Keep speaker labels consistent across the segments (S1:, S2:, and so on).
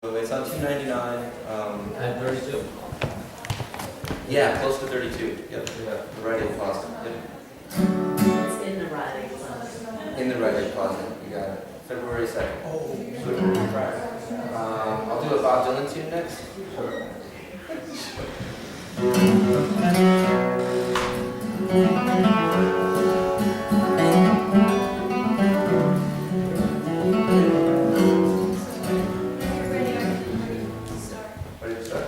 S1: So it's on 299.
S2: And 32.
S1: Yeah, close to 32. Yep.
S2: Yeah.
S1: The Rite Aid Plaza. Yep.
S3: It's in the Rite Aid Plaza.
S1: In the Rite Aid Plaza. You got it. February 2nd.
S2: Oh,
S1: I'll do a Bob Dylan tune next.
S2: sure.
S1: Ready to start?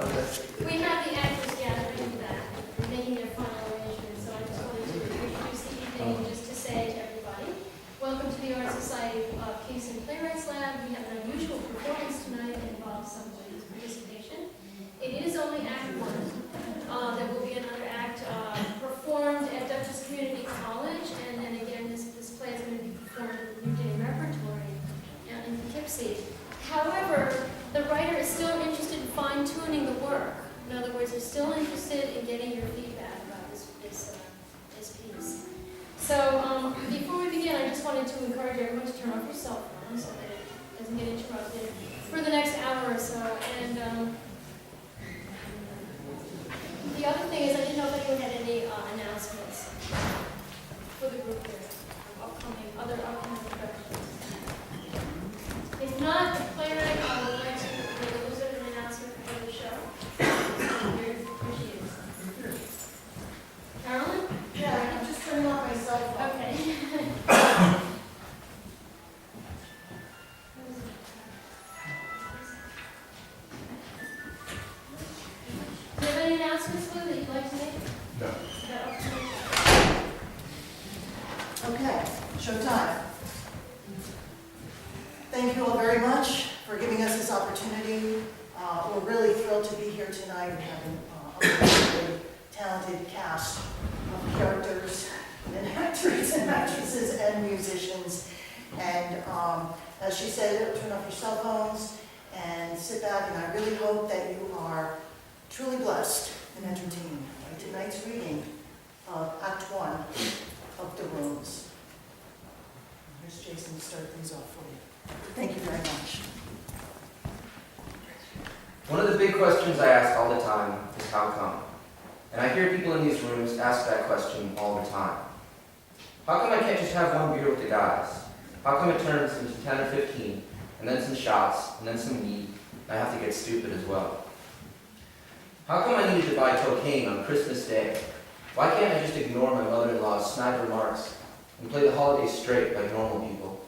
S1: Okay.
S4: We have the actors gathering back, making their final arrangements, so I just wanted to introduce the evening just to say to everybody, welcome to the Art Society of Kingston Playwrights Lab. We have an unusual performance tonight that involves somebody's participation. It is only Act 1. There will be another act performed at Dutchess Community College, and then again, this play is going to be performed at the New Day Repertory in Poughkeepsie. However, the writer is still interested in fine-tuning the work. In other words, they're still interested in getting your feedback about this piece. So before we begin, I just wanted to encourage everyone to turn off your cell phone so that it doesn't get interrupted for the next hour or so. And the other thing is, I didn't know if anyone had any announcements for the group here, other upcoming productions. If not, the playwright would like to propose an announcement for the show. Here she is. Carolyn?
S3: Yeah, I'm just turning off my cell phone.
S4: Okay. Do you have any announcements, Lou, that you'd like to make?
S2: No.
S4: About upcoming-
S3: Okay, showtime. Thank you all very much for giving us this opportunity. We're really thrilled to be here tonight and having a really talented cast of characters and actors and actresses and musicians. And as she said, turn off your cell phones and sit back, and I really hope that you are truly blessed and entertained by tonight's reading of Act 1 of The Rooms. Here's Jason to start things off for you. Thank you very much.
S1: One of the big questions I ask all the time is how come? And I hear people in these rooms ask that question all the time. How come I can't just have one beer with the guys? How come it turns into 10 or 15, and then some shots, and then some weed, and I have to get stupid as well? How come I needed to buy cocaine on Christmas Day? Why can't I just ignore my mother-in-law's snide remarks and play the holidays straight like normal people?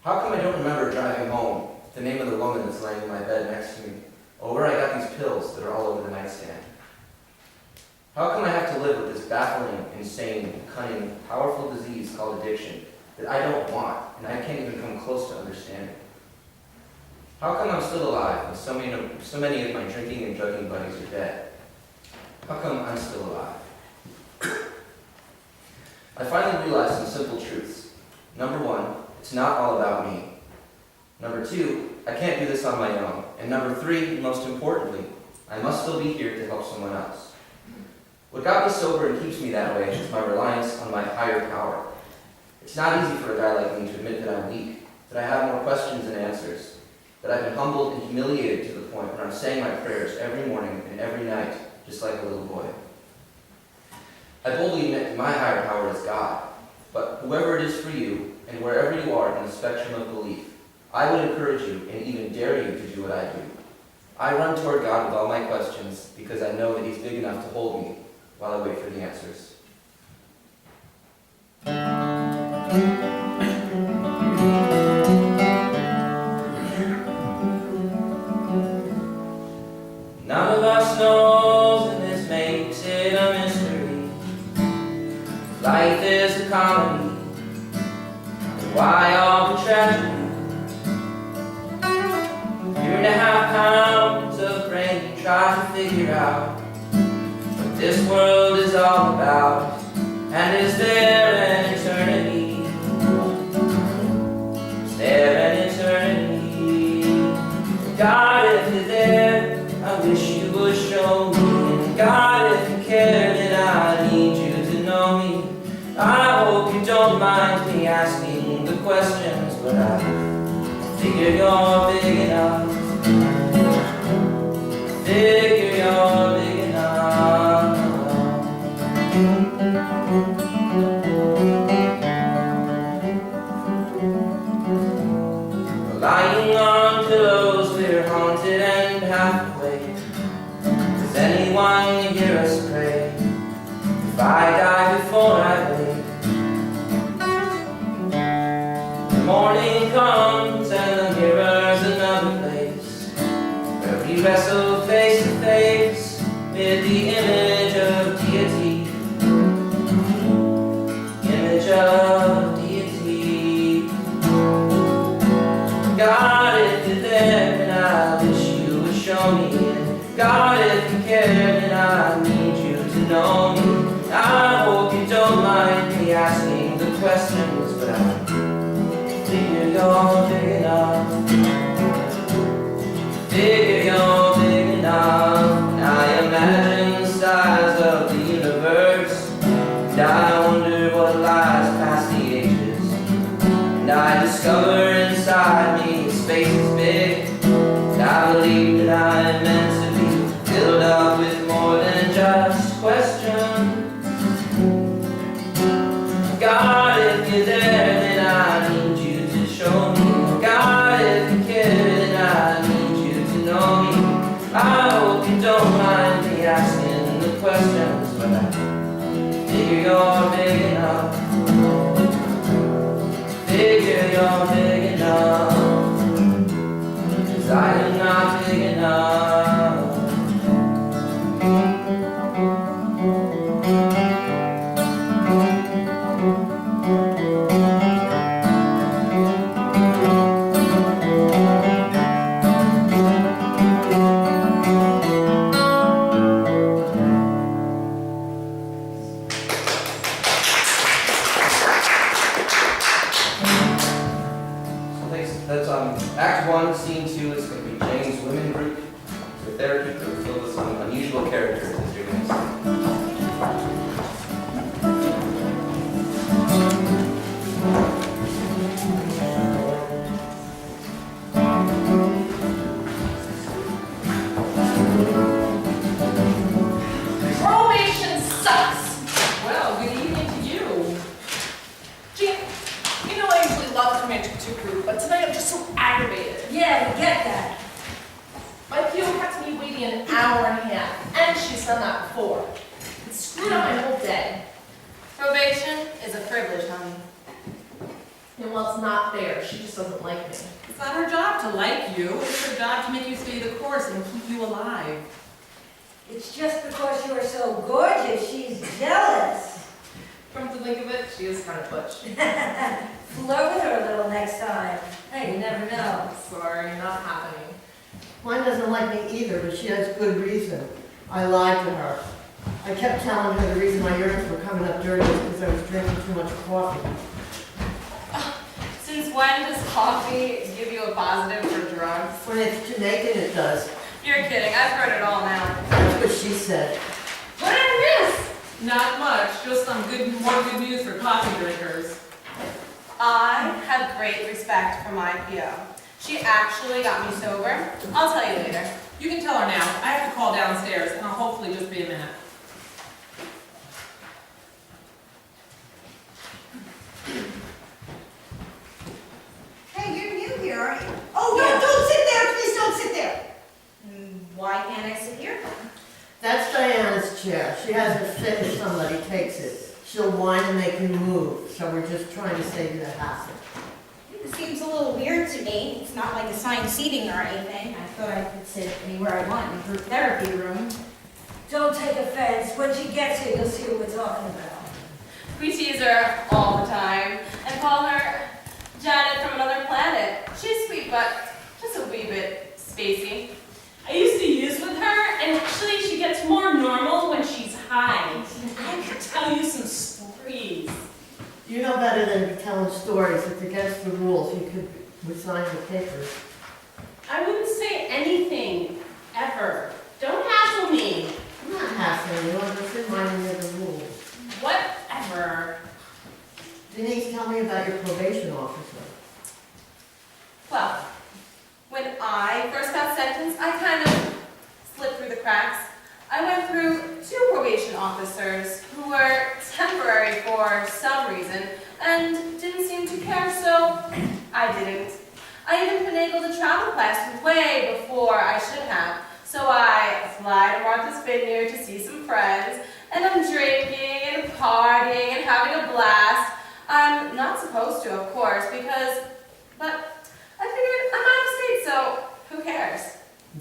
S1: How come I don't remember driving home, the name of the woman that's laying in my bed next to me, or where I got these pills that are all over the nightstand? How come I have to live with this baffling, insane, cunning, powerful disease called addiction that I don't want and I can't even come close to understanding? How come I'm still alive when so many of my drinking and drugging buddies are dead? How come I'm still alive? I finally realized some simple truths. Number one, it's not all about me. Number two, I can't do this on my own. And number three, most importantly, I must still be here to help someone else. What got me sober and keeps me that way is my reliance on my higher power. It's not easy for a guy like me to admit that I'm weak, that I have more questions than answers, that I've been humbled and humiliated to the point where I'm saying my prayers every morning and every night, just like a little boy. I boldly admit that my higher power is God, but whoever it is for you, and wherever you are in the spectrum of belief, I would encourage you and even dare you to do what I do. I run toward God with all my questions because I know that He's big enough to hold me while I wait for the answers. None of us knows, and this makes it a mystery. Life is a comedy, and why all the tragedy? 3.5 pounds of brain try to figure out what this world is all about, and is there an eternity? Is there an eternity? God, if you're there, I wish you would show me. And God, if you care, then I need you to know me. I hope you don't mind me asking the questions, but I Figure you're big enough. Figure you're big enough. Lying on pillows, we're haunted and half awake. Does anyone hear us pray? If I die before I wake, the morning comes and the mirror's another place where we wrestle face to face with the image of deity. Image of deity. God, if you're there, then I wish you would show me it. God, if you care, then I need you to know me. I hope you don't mind me asking the questions, but I figure you're big enough. Figure you're big enough. And I imagine the size of the universe, and I wonder what lies past the ages. And I discover inside me space is big, and I believe that I'm meant to be filled up with more than just questions. God, if you're there, then I need you to show me. God, if you care, then I need you to know me. I hope you don't mind me asking the questions, but I figure you're big enough. Figure you're big enough. 'Cause I am not big enough. That's Act 1, Scene 2 is going to be Jane's Women Group. It's a therapy group filled with some unusual characters, as you're going to see.
S2: Probation sucks. Well, good evening to you. Gee, you know I usually love coming to group, but tonight I'm just so aggravated.
S5: Yeah, we get that.
S2: My PO kept me waiting an hour and a half, and she's done that before. It screwed up my whole day.
S6: Probation is a privilege, honey.
S2: And while it's not there, she just doesn't like me.
S6: It's not her job to like you. It's her job to make you stay the course and keep you alive.
S5: It's just because you are so gorgeous, she's jealous.
S2: Come to think of it, she is kind of butch.
S5: Flirt with her a little next time. Hey, you never know.
S2: Sorry, not happening.
S3: Mine doesn't like me either, but she has good reason. I lied to her. I kept telling her the reason my urines were coming up dirty was because I was drinking too much coffee.
S6: Since when does coffee give you a positive for drugs?
S3: When it's Jamaican, it does.
S6: You're kidding. I've heard it all now.
S3: That's what she said.
S6: What did I miss? Not much. Just some more good news for coffee drinkers. I have great respect for my PO. She actually got me sober. I'll tell you later. You can tell her now. I have to call downstairs, and I'll hopefully just be a minute.
S5: Hey, you're new here, aren't you? Oh, no, don't sit there, please don't sit there.
S6: Why can't I sit here?
S3: That's Diana's chair. She has a fit if somebody takes it. She'll whine and make you move, so we're just trying to save you the hassle.
S7: It seems a little weird to me. It's not like assigned seating or anything. I thought I could sit anywhere I want in the group therapy room.
S5: Don't take offense. When she gets here, you'll see what we're talking about.
S6: We tease her all the time and call her Janet from another planet. She's sweet, but just a wee bit spacey. I used to use with her, and actually she gets more normal when she's high. I could tell you some stories.
S3: You know better than to be telling stories. It's against the rules. You could resign the papers.
S2: I wouldn't say anything, ever. Don't hassle me.
S3: I'm not hassling you. I'm just reminding you of the rules.
S2: Whatever.
S3: Denise, tell me about your probation officer.
S6: Well, I first got sentenced, I kind of slipped through the cracks. I went through 2 probation officers who were temporary for some reason and didn't seem to care, so I didn't. I even finagled a travel class way before I should have. So I fly to Martha's Vineyard to see some friends, and I'm drinking and partying and having a blast. I'm not supposed to, of course, but I figured I'm out of state, so who cares?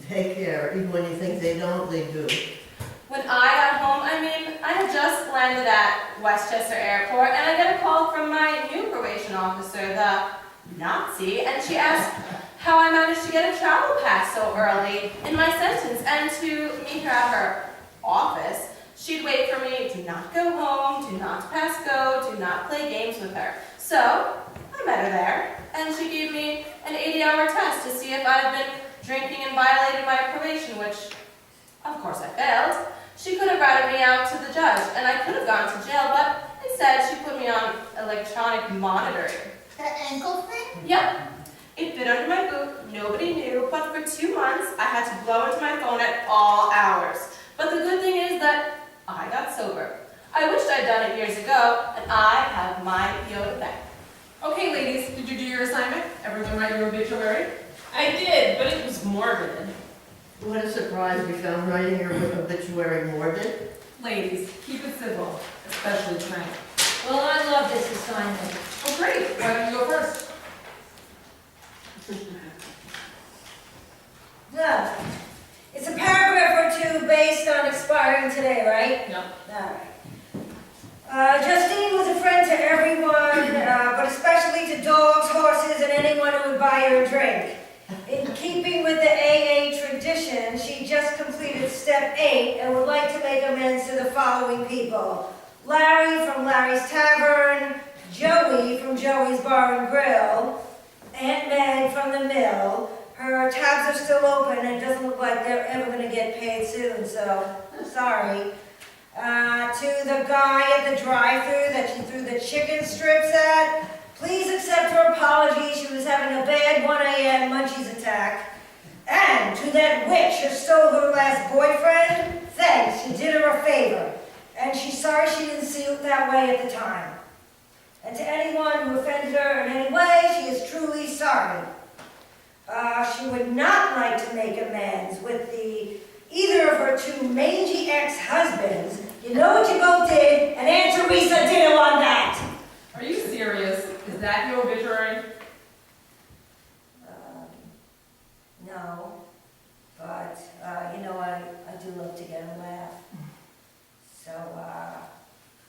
S8: They care, even when you think they don't, they do.
S6: When I got home, I had just landed at Westchester Airport, and I get a call from my new probation officer, the Nazi, and she asked how I managed to get a travel pass so early in my sentence, and to meet her at her office. She'd wait for me to not go home, to not pass go, to not play games with her. So I met her there, and she gave me an 80-hour test to see if I'd been drinking and violated my probation, which, of course, I failed. She could have routed me out to the judge, and I could have gone to jail, but instead she put me on electronic monitoring.
S5: The ankle thing?
S6: Yep. It fit under my boot, nobody knew, but for 2 months I had to blow into my phone at all hours. But the good thing is that I got sober. I wished I'd done it years ago, and I have my PO to thank.
S2: Okay, ladies, did you do your assignment? Everyone write your obituary?
S9: I did, but it was morbid.
S8: What a surprise we found writing your obituary morbid.
S2: Ladies, keep it civil, especially tonight.
S9: Well, I love this assignment.
S2: Oh, great. Why don't you go first?
S9: No. It's a paragraph or 2 based on expiring today, right?
S2: No.
S9: All right. Justine was a friend to everyone, but especially to dogs, horses, and anyone who would buy her a drink. In keeping with the AA tradition, she just completed step 8 and would like to make amends to the following people. Larry from Larry's Tavern, Joey from Joey's Bar and Grill, Aunt Meg from the Mill. Her tabs are still open and it doesn't look like they're ever going to get paid soon, so sorry. To the guy at the drive-thru that she threw the chicken strips at, please accept her apology. She was having a bad 1 a.m. munchies attack. And to that witch who stole her last boyfriend, thanks, you did her a favor. And she's sorry she didn't see it that way at the time. And to anyone who offended her in any way, she is truly sorry. She would not like to make amends with either of her 2 mangy ex-husbands. You know what you both did, and Aunt Teresa did on that.
S2: Are you serious? Is that your obituary?
S9: No, but, you know, I do love to get a laugh. So, all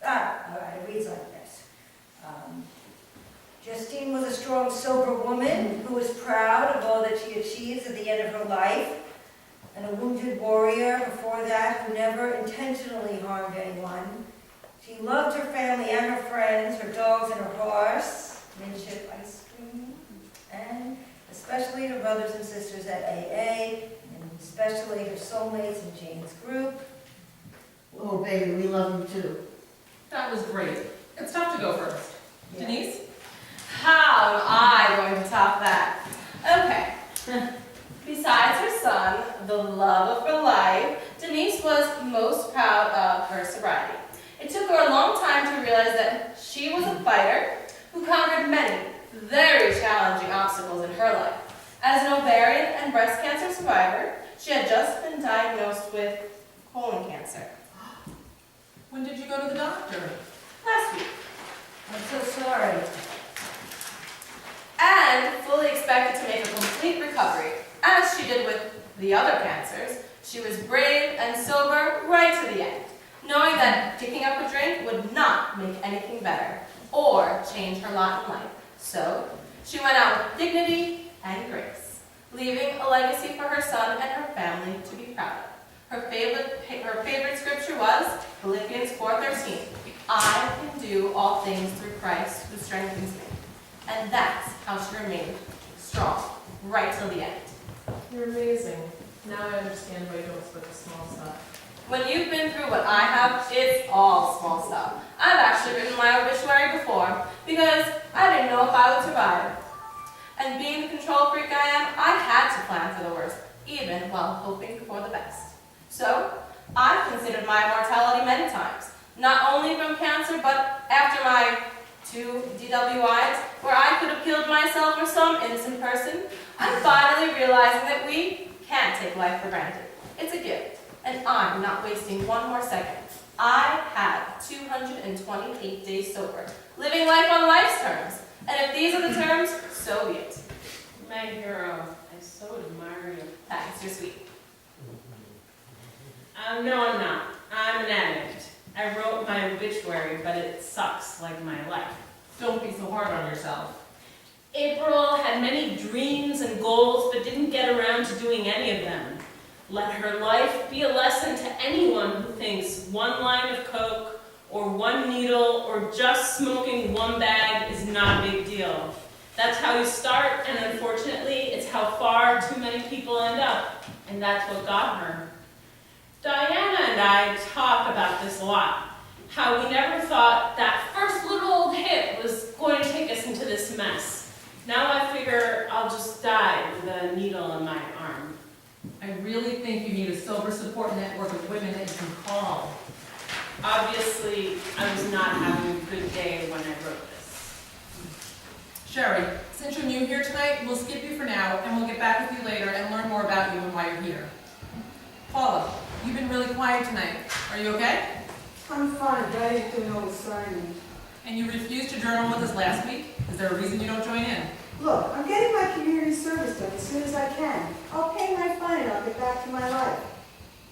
S9: right, it reads like this. Justine was a strong, sober woman who was proud of all that she achieved at the end of her life, and a wounded warrior before that who never intentionally harmed anyone. She loved her family and her friends, her dogs and her horse, Midship ice cream, and especially her brothers and sisters at AA, and especially her soulmates in Jane's group.
S8: Oh, baby, we love you too.
S2: That was great. It's tough to go first.
S9: Yeah.
S2: Denise?
S6: How am I going to top that? Okay. Besides her son, the love of her life, Denise was most proud of her sobriety. It took her a long time to realize that she was a fighter who conquered many very challenging obstacles in her life. As an ovarian and breast cancer survivor, she had just been diagnosed with colon cancer.
S2: When did you go to the doctor?
S6: Last week.
S9: I'm so sorry.
S6: And fully expected to make a complete recovery, as she did with the other cancers. She was brave and sober right to the end, knowing that picking up a drink would not make anything better or change her lot in life. So she went out with dignity and grace, leaving a legacy for her son and her family to be proud of. Her favorite scripture was Philippians 4:13. I can do all things through Christ who strengthens me. And that's how she remained strong right till the end.
S2: You're amazing. Now I understand why you don't split the small stuff.
S6: When you've been through what I have, it's all small stuff. I've actually written my obituary before because I didn't know if I would survive. And being the control freak I am, I had to plan for the worst, even while hoping for the best. So, I've considered my mortality many times, not only from cancer, but after my 2 DWIs, where I could have killed myself or some innocent person. I'm finally realizing that we can't take life for granted. It's a gift, and I'm not wasting one more second. I had 228 days sober, living life on life's terms. And if these are the terms, so be it.
S10: My hero, I so admire you.
S6: Thanks, you're sweet.
S10: No, I'm not. I'm an addict. I wrote my obituary, but it sucks like my life.
S2: Don't be so hard on yourself.
S10: April had many dreams and goals, but didn't get around to doing any of them. Let her life be a lesson to anyone who thinks one line of coke, or one needle, or just smoking one bag is not a big deal. That's how you start, and unfortunately, it's how far too many people end up, and that's what got her. Diana and I talk about this a lot, how we never thought that first little old hit was going to take us into this mess. Now I figure I'll just die with a needle in my arm.
S2: I really think you need a sober support network of women that you can call.
S10: Obviously, I was not having a good day when I wrote this.
S2: Sherry, since you're new here tonight, we'll skip you for now, and we'll get back with you later and learn more about you and why you're here. Paula, you've been really quiet tonight. Are you okay?
S11: I'm fine, but I didn't know it was signing.
S2: And you refused to journal with us last week? Is there a reason you don't join in?
S11: Look, I'm getting my community service done as soon as I can. I'll pay my fine and I'll get back to my life.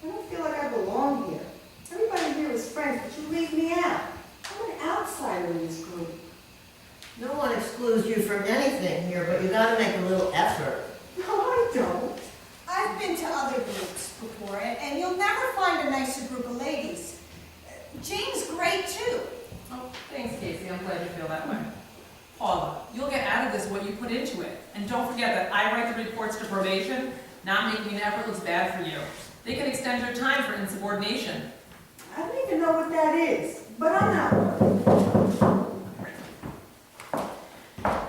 S11: I don't feel like I belong here. Everybody here is friends, but you leave me out. I'm an outsider in this group.
S8: No one excludes you from anything here, but you gotta make a little effort.
S11: No, I don't.
S5: I've been to other groups before, and you'll never find a nicer group of ladies. Jane's great too.
S2: Oh, thanks, Casey. I'm glad you feel that way. Paula, you'll get out of this what you put into it. And don't forget that I write the reports to probation. Not making an effort looks bad for you. They can extend your time for insubordination.
S11: I don't even know what that is, but I'm not worried.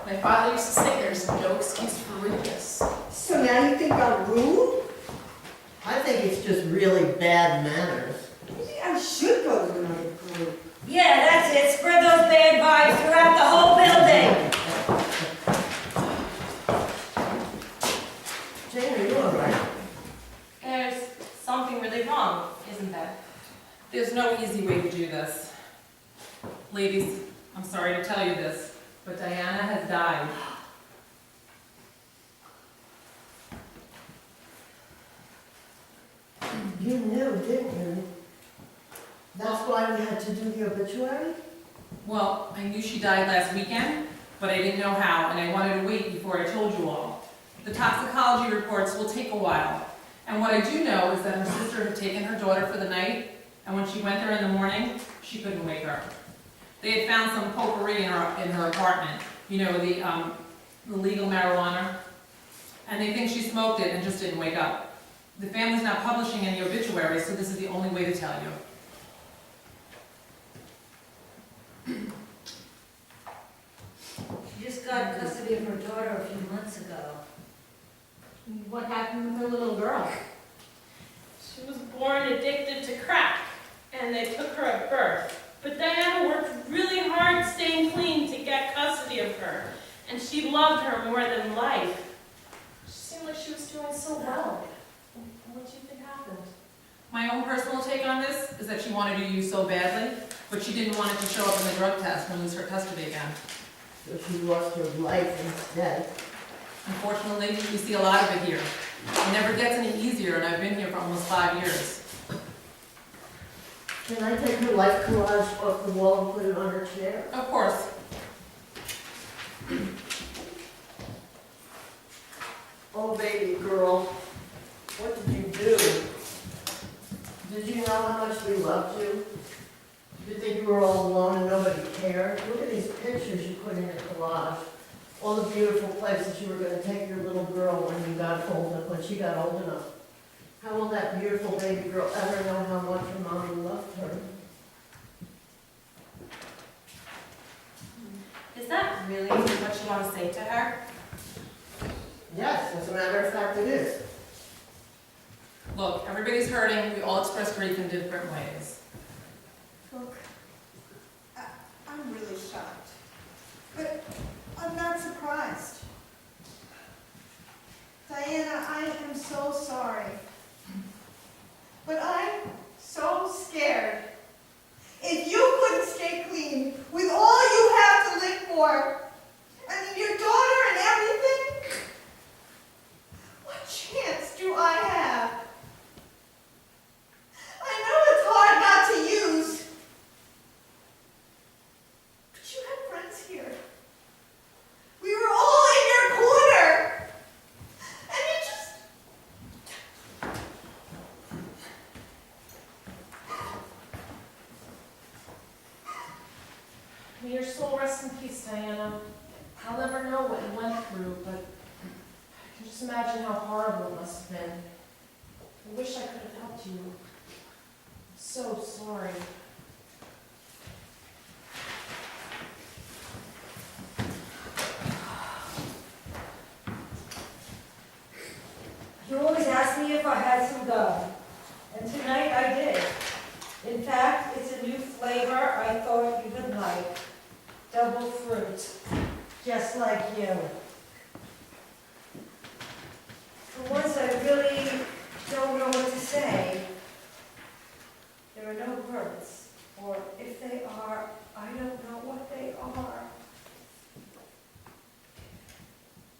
S2: My father used to say there's no excuse for rudeness.
S11: So now you think I'm rude?
S8: I think it's just really bad manners.
S11: Maybe I should go to another group.
S9: Yeah, that's it. Spread those bad vibes throughout the whole building.
S8: Jane, are you all right?
S6: There's something really wrong, isn't there?
S2: There's no easy way to do this. Ladies, I'm sorry to tell you this, but Diana has died.
S8: You knew, didn't you? That's why we had to do the obituary?
S2: Well, I knew she died last weekend, but I didn't know how, and I wanted to wait before I told you all. The toxicology reports will take a while, and what I do know is that her sister had taken her daughter for the night, and when she went there in the morning, she couldn't wake her. They had found some potpourri in her apartment, you know, the legal marijuana, and they think she smoked it and just didn't wake up. The family's not publishing any obituaries, so this is the only way to tell you.
S9: She just got custody of her daughter a few months ago.
S7: What happened with her little girl?
S10: She was born addicted to crack, and they took her at birth. But Diana worked really hard staying clean to get custody of her, and she loved her more than life.
S2: She seemed like she was doing so well. What do you think happened? My own personal take on this is that she wanted to use so badly, but she didn't want it to show up in the drug test and lose her custody again.
S8: So she lost her life instead.
S2: Unfortunately, we see a lot of it here. It never gets any easier, and I've been here for almost 5 years.
S8: Can I take her life collage off the wall and put it on her chair?
S2: Of course.
S8: Oh, baby girl, what did you do? Did you know how much we loved you? Did you think you were all alone and nobody cared? Look at these pictures you put in your collage. All the beautiful places you were going to take your little girl when she got old enough. How will that beautiful baby girl ever know how much her mommy loved her?
S6: Is that really what you want to say to her?
S8: Yes, as a matter of fact, it is.
S2: Look, everybody's hurting, we all express grief in different ways.
S11: Look, I'm really shocked, but I'm not surprised. Diana, I am so sorry, but I'm so scared. If you couldn't stay clean with all you have to live for, I mean, your daughter and everything, what chance do I have? I know it's hard not to use, but you had friends here. We were all in your corner, and you just...
S10: May your soul rest in peace, Diana. I'll never know what you went through, but I can just imagine how horrible it must have been. I wish I could have helped you. I'm so sorry.
S9: You always ask me if I had some gum, and tonight I did. In fact, it's a new flavor I thought you would like. Double fruit, just like you. For once, I really don't know what to say. There are no words, or if they are, I don't know what they are.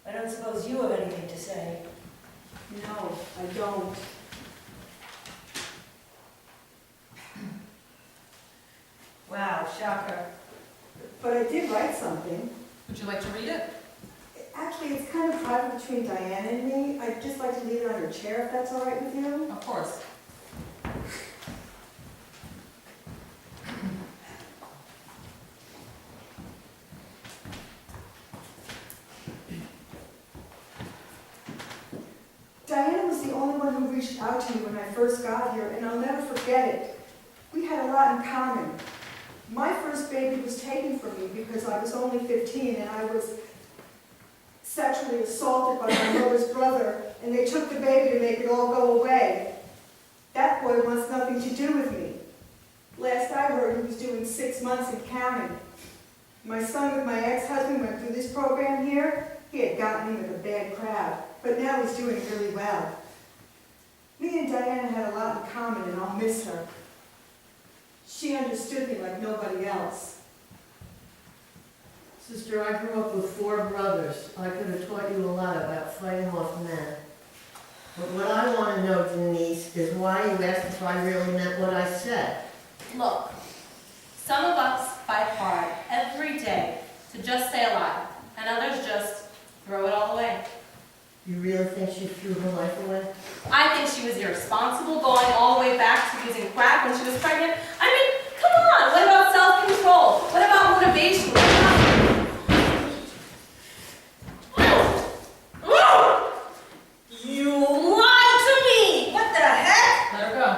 S9: I don't suppose you have anything to say.
S11: No, I don't.
S9: Wow, shocker.
S11: But I did write something.
S2: Would you like to read it?
S11: Actually, it's kind of private between Diana and me. I'd just like to leave it on your chair if that's all right with you.
S2: Of course.
S11: Diana was the only one who reached out to me when I first got here, and I'll never forget it. We had a lot in common. My first baby was taken from me because I was only 15 and I was sexually assaulted by my mother's brother, and they took the baby to make it all go away. That boy wants nothing to do with me. Last I heard, he was doing 6 months and counting. My son with my ex-husband went through this program here. He had gotten in with a bad crowd, but now he's doing really well. Me and Diana had a lot in common, and I'll miss her. She understood me like nobody else.
S8: Sister, I grew up with 4 brothers. I could have taught you a lot about fighting off men. But what I want to know, Denise, is why you asked if I really meant what I said.
S6: Look, some of us fight hard every day to just stay alive, and others just throw it all away.
S8: You really think she threw her life away?
S6: I think she was irresponsible, going all the way back to using crack when she was pregnant. I mean, come on, what about self-control? What about motivation? What about... You lied to me!
S9: What the heck?
S2: Let her go.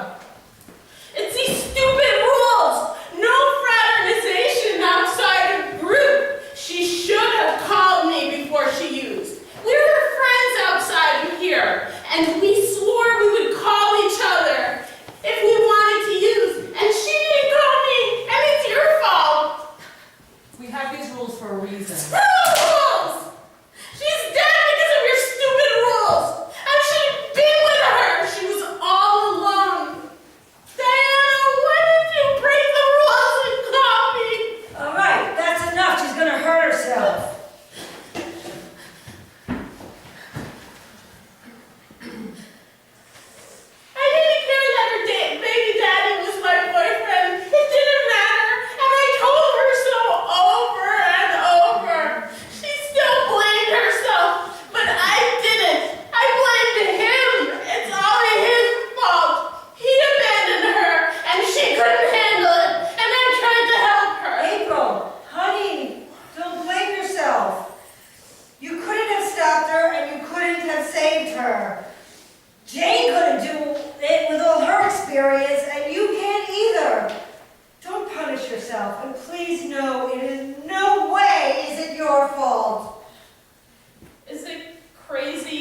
S10: It's these stupid rules! No fraternization outside of group! She should have called me before she used. We were friends outside of here, and we swore we would call each other if we wanted to use, and she didn't call me, and it's your fault!
S2: We have these rules for a reason.
S10: Screw the rules! She's dead because of your stupid rules! I should have been with her! She was all alone! Diana, why did you break the rules and call me?
S9: All right, that's enough. She's gonna hurt herself.
S10: I didn't care that her baby daddy was my boyfriend. It didn't matter, and I told her so over and over. She still blamed herself, but I didn't. I blamed him. It's all his fault. He abandoned her, and she couldn't handle it, and I tried to help her.
S9: April, honey, don't blame yourself. You couldn't have stopped her and you couldn't have saved her. Jane couldn't do it with all her experience, and you can't either. Don't punish yourself, and please know it in no way is it your fault.
S10: Is it crazy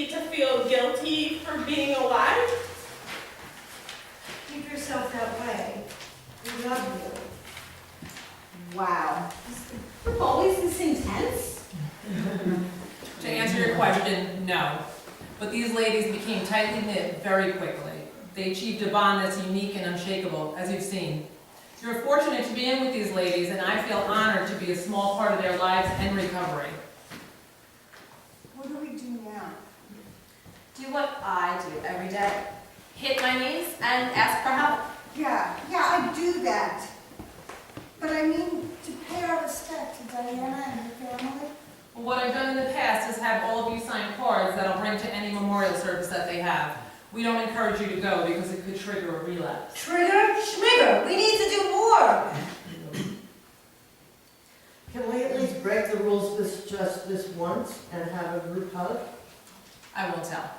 S2: ladies became tightly knit very quickly. They achieved a bond that's unique and unshakable, as you've seen. You're fortunate to be in with these ladies, and I feel honored to be a small part of their lives and recovery.
S11: What do we do now?
S6: Do what I do every day. Hit my knees and ask for help.
S11: Yeah, I do that. But I mean, to pay our respect to Diana and her family.
S2: Well, what I've done in the past is have all of you sign cards that I'll bring to any memorial service that they have. We don't encourage you to go because it could trigger a relapse.
S5: Trigger, schmigger, we need to do more.
S8: Can we at least break the rules just this once and have a group hug?
S2: I won't tell.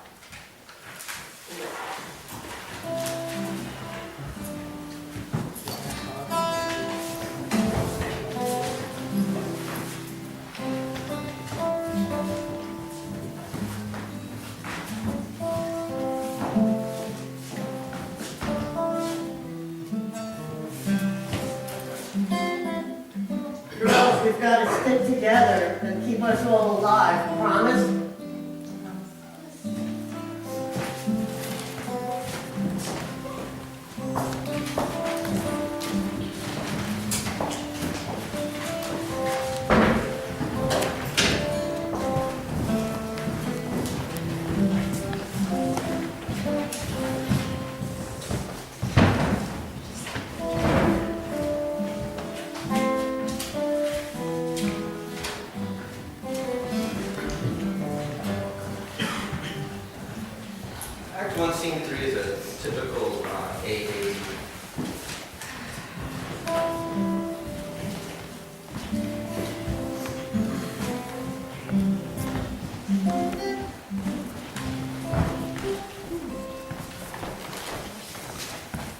S8: Girls, we've got to stick together and keep us all alive, promise?
S1: Act 1, Scene 3 is a typical AA.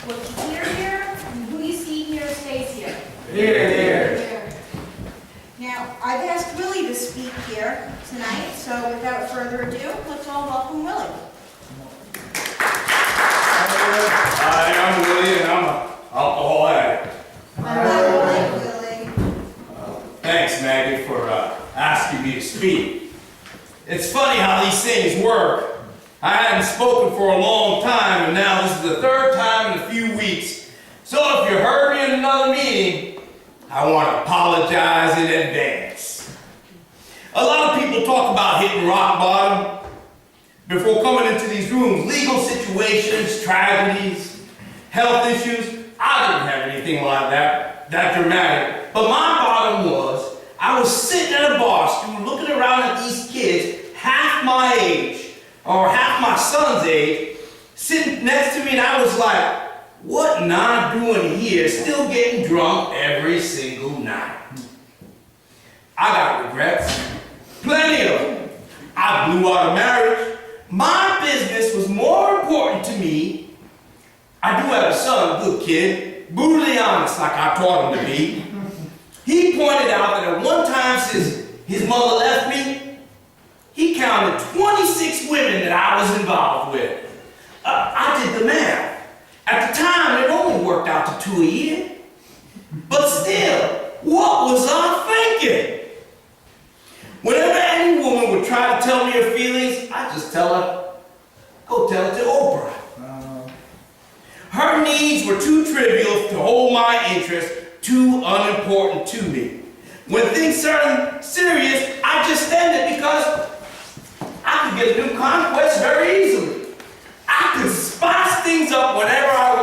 S7: What you hear here, and who you see here stays here.
S5: Now, I've asked Willie to speak here tonight, so without further ado, let's all welcome Willie.
S12: Hi, I'm Willie, and I'm an alcohol addict.
S5: Hi, Willie.
S12: Thanks, Maggie, for asking me to speak. It's funny how these things work. I hadn't spoken for a long time, and now this is the third time in a few weeks. So if you heard me in another meeting, I want to apologize in advance. A lot of people talk about hitting rock bottom before coming into these rooms. Legal situations, tragedies, health issues. I didn't have anything like that dramatic. But my bottom was, I was sitting at a bar stool looking around at these kids half my age, or half my son's age, sitting next to me, and I was like, what am I doing here, still getting drunk every single night? I got regrets, plenty of them. I blew out of marriage. My business was more important to me. I do have a son, a good kid, brutally honest like I taught him to be. He pointed out that at one time since his mother left me, he counted 26 women that I was involved with. I did the math. At the time, it only worked out to 2 a year. But still, what was I thinking? Whenever any woman would try to tell me her feelings, I just tell her, go tell it to Oprah. Her needs were too trivial to hold my interest, too unimportant to me. When things turned serious, I just ended because I could get a new conquest very easily. I could spice things up whenever I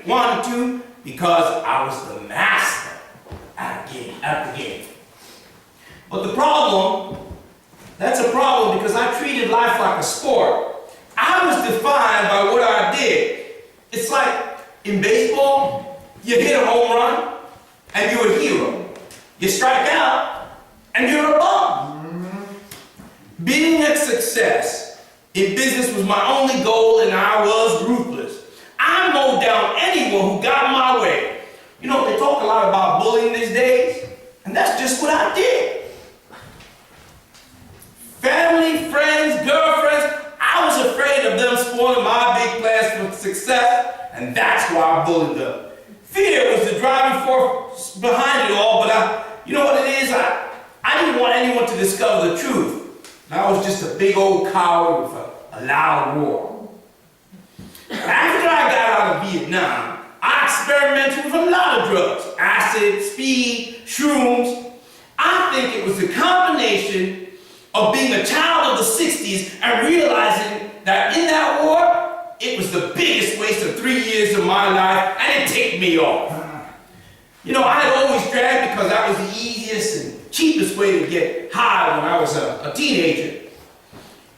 S12: wanted to because I was the master at the game. But the problem, that's a problem because I treated life like a sport. I was defined by what I did. It's like in baseball, you hit a home run and you're a hero. You strike out and you're a bum. Being a success in business was my only goal, and I was ruthless. I mowed down anyone who got in my way. You know, they talk a lot about bullying these days, and that's just what I did. Family, friends, girlfriends, I was afraid of them spoiling my big plans for success, and that's why I bullied them. Fear was the driving force behind it all, but you know what it is? I didn't want anyone to discover the truth. I was just a big old coward with a loud roar. After I got out of Vietnam, I experimented with a lot of drugs, acid, speed, shrooms. I think it was the combination of being a child of the 60s and realizing that in that war, it was the biggest waste of 3 years of my life, and it ticked me off. You know, I had always drank because that was the easiest and cheapest way to get high when I was a teenager.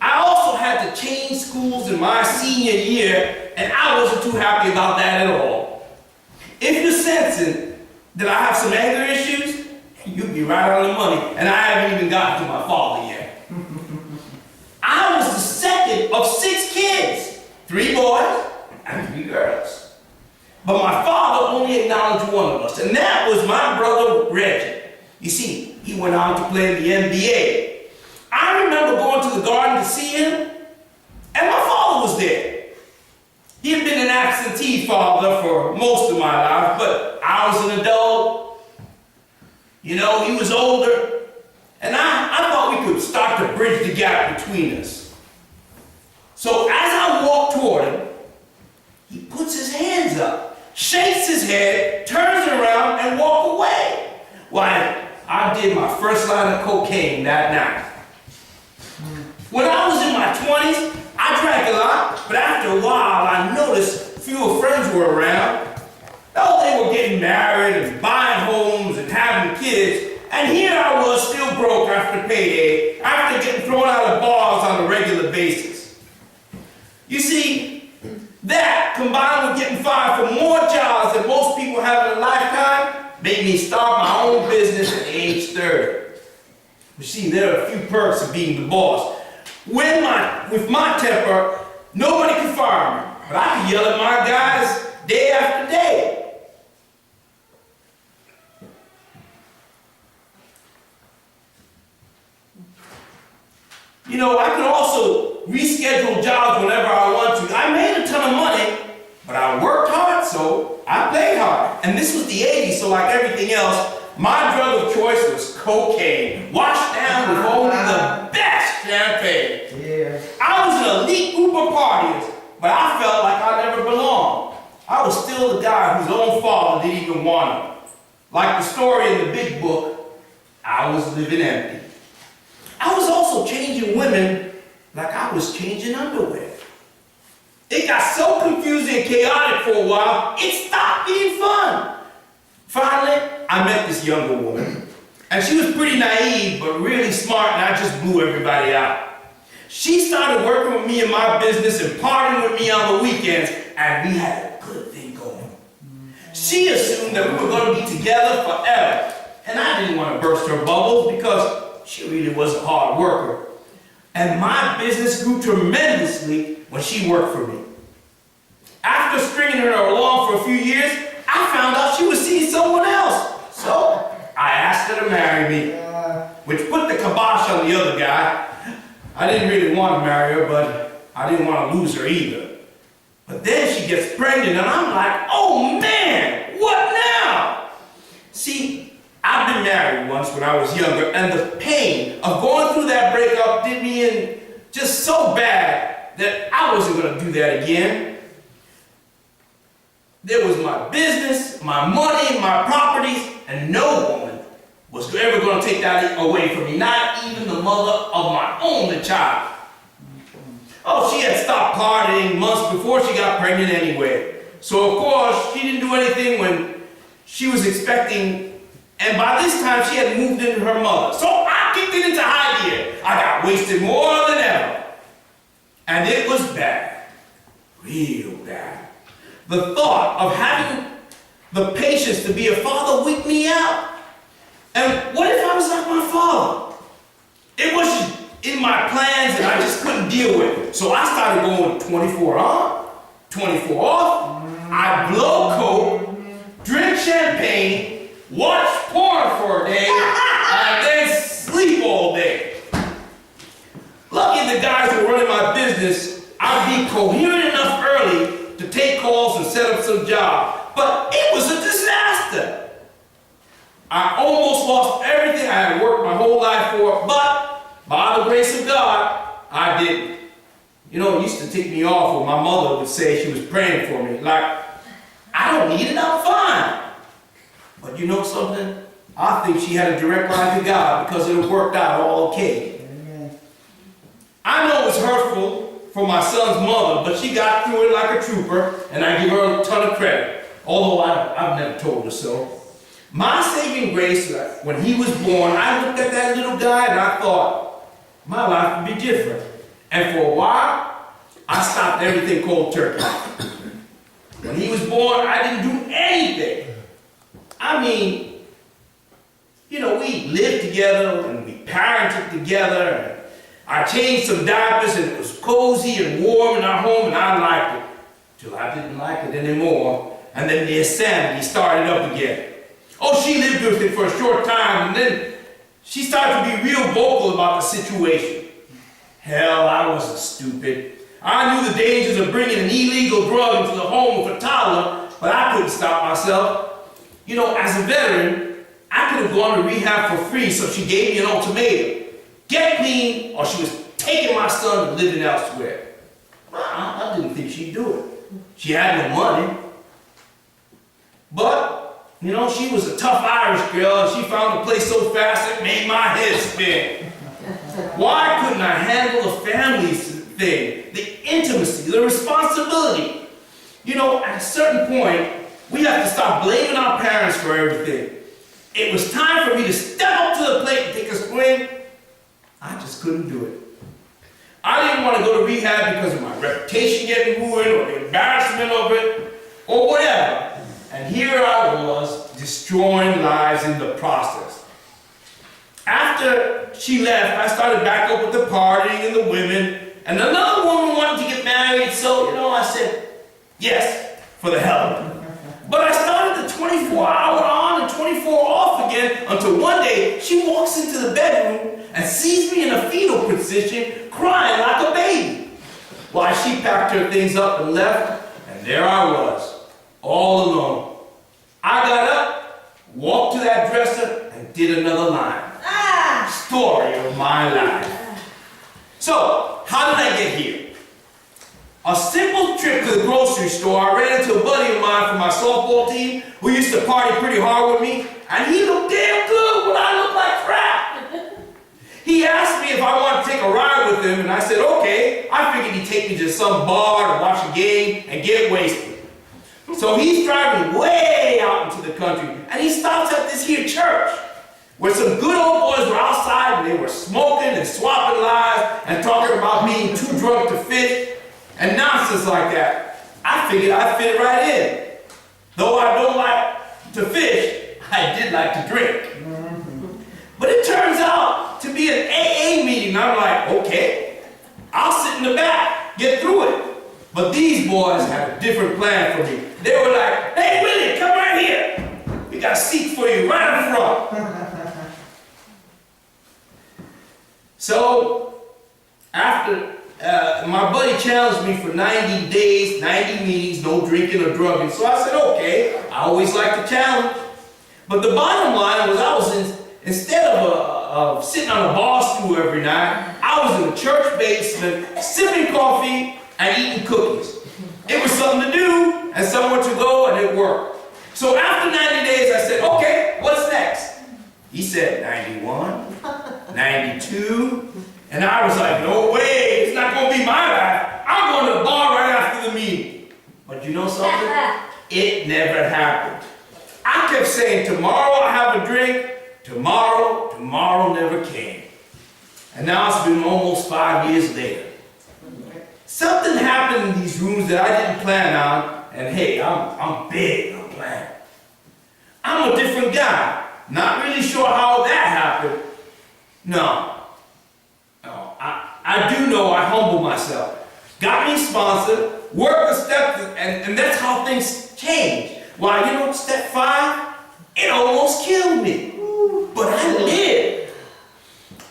S12: I also had to change schools in my senior year, and I wasn't too happy about that at all. If you're sensing that I have some anger issues, you'd be right on the money, and I haven't even gotten to my father yet. I was the second of 6 kids, 3 boys and 3 girls. But my father only acknowledged one of us, and that was my brother Reggie. You see, he went on to play in the NBA. I remember going to the garden to see him, and my father was there. He had been an absentee father for most of my life, but I was an adult. You know, he was older, and I thought we could start to bridge the gap between us. So as I walked toward him, he puts his hands up, shakes his head, turns around, and walks away. Why, I did my first line of cocaine that night. When I was in my 20s, I drank a lot, but after a while, I noticed fewer friends were around. Oh, they were getting married and buying homes and having kids, and here I was still broke after payday, after getting thrown out of bars on a regular basis. You see, that, combined with getting fired for more jobs than most people have in a lifetime, made me start my own business at age 30. You see, there are a few perks of being the boss. With my temper, nobody can fire me, but I can yell at my guys day after day. You know, I can also reschedule jobs whenever I want to. I made a ton of money, but I worked hard, so I played hard. And this was the 80s, so like everything else, my drug of choice was cocaine, washed down with only the best champagne.
S1: Yeah.
S12: I was an elite group of partiers, but I felt like I never belonged. I was still the guy whose own father didn't even want him. Like the story in the big book, I was living empty. I was also changing women like I was changing underwear. It got so confusing and chaotic for a while, it stopped being fun. Finally, I met this younger woman, and she was pretty naive, but really smart, and I just blew everybody out. She started working with me in my business and partying with me on the weekends, and we had a good thing going. She assumed that we were going to be together forever, and I didn't want to burst her bubbles because she really was a hard worker. And my business grew tremendously when she worked for me. After stringing her along for a few years, I found out she was seeing someone else. So I asked her to marry me, which put the kibosh on the other guy. I didn't really want to marry her, but I didn't want to lose her either. But then she gets pregnant, and I'm like, oh man, what now? See, I've been married once when I was younger, and the pain of going through that breakup did me in just so bad that I wasn't going to do that again. There was my business, my money, my properties, and no woman was ever going to take that away from me, not even the mother of my only child. Oh, she had stopped partying months before she got pregnant anyway. So, of course, she didn't do anything when she was expecting, and by this time she had moved into her mother. So I kicked it into high gear. I got wasted more than ever. And it was bad. Real bad. The thought of having the patience to be a father wigged me out. And what if I was like my father? It was in my plans and I just couldn't deal with it. So I started going 24 on, 24 off. I blow coke, drink champagne, watch porn for a day, and then sleep all day. Lucky the guys who were running my business, I'd be coherent enough early to take calls and set up some job. But it was a disaster. I almost lost everything I had worked my whole life for, but by the grace of God, I didn't. You know, it used to tick me off when my mother would say she was praying for me. Like, I don't need it, I'm fine. But you know something? I think she had a direct line to God because it worked out all okay. I know it was hurtful for my son's mother, but she got through it like a trooper, and I give her a ton of credit. Although I've never told her so. My saving grace, when he was born, I looked at that little guy and I thought, my life would be different. And for a while, I stopped everything cold turkey. When he was born, I didn't do anything. I mean, you know, we lived together and we parented together. And I changed some diapers and it was cozy and warm in our home and I liked it. Till I didn't like it anymore. And then the insanity started up again. Oh, she lived with it for a short time and then she started to be real vocal about the situation. Hell, I wasn't stupid. I knew the dangers of bringing an illegal drug into the home of a toddler, but I couldn't stop myself. You know, as a veteran, I could have gone to rehab for free, so she gave me an ultimatum. Get clean, or she was taking my son and living elsewhere. I didn't think she'd do it. She had no money. But, you know, she was a tough Irish girl, and she found a place so fast it made my head spin. Why couldn't I handle the family thing, the intimacy, the responsibility? You know, at a certain point, we have to stop blaming our parents for everything. It was time for me to step up to the plate and take a swing. I just couldn't do it. I didn't want to go to rehab because of my reputation getting ruined or the embarrassment of it or whatever. And here I was, destroying lives in the process. After she left, I started back up with the partying and the women, and another woman wanted to get married, so, you know, I said, yes, for the hell of it. But I started the 24-hour on and 24 off again until one day she walks into the bedroom and sees me in a fetal position crying like a baby. Why, she packed her things up and left, and there I was, all alone. I got up, walked to that dresser, and did another line. Story of my life. So, how did I get here? A simple trip to the grocery store, I ran into a buddy of mine from my softball team who used to party pretty hard with me, and he looked damn good when I looked like crap. He asked me if I wanted to take a ride with him, and I said, okay. I figured he'd take me to some bar to watch a game and get wasted. So he's driving way out into the country, and he stops at this here church, where some good old boys were outside, and they were smoking and swapping lies and talking about being too drunk to fish and nonsense like that. I figured I'd fit right in. Though I don't like to fish, I did like to drink. But it turns out to be an AA meeting. I'm like, okay, I'll sit in the back, get through it. But these boys had a different plan for me. They were like, hey, Willie, come right here. We got seats for you right in front. So, after my buddy challenged me for 90 days, 90 meetings, no drinking or drugging. So I said, okay, I always like to challenge. But the bottom line was instead of sitting on a bar stool every night, I was in a church basement, sipping coffee and eating cookies. It was something to do and somewhere to go, and it worked. So after 90 days, I said, okay, what's next? He said, 91, 92, and I was like, no way, it's not going to be my life. I'm going to the bar right after the meeting. But you know something? It never happened. I kept saying, tomorrow I'll have a drink. Tomorrow never came. And now it's been almost 5 years later. Something happened in these rooms that I didn't plan on, and hey, I'm big on plan. I'm a different guy. Not really sure how that happened. No, I do know I humbled myself. Got me sponsored, worked the steps, and that's how things change. Why, you know, step 5, it almost killed me. But I lived.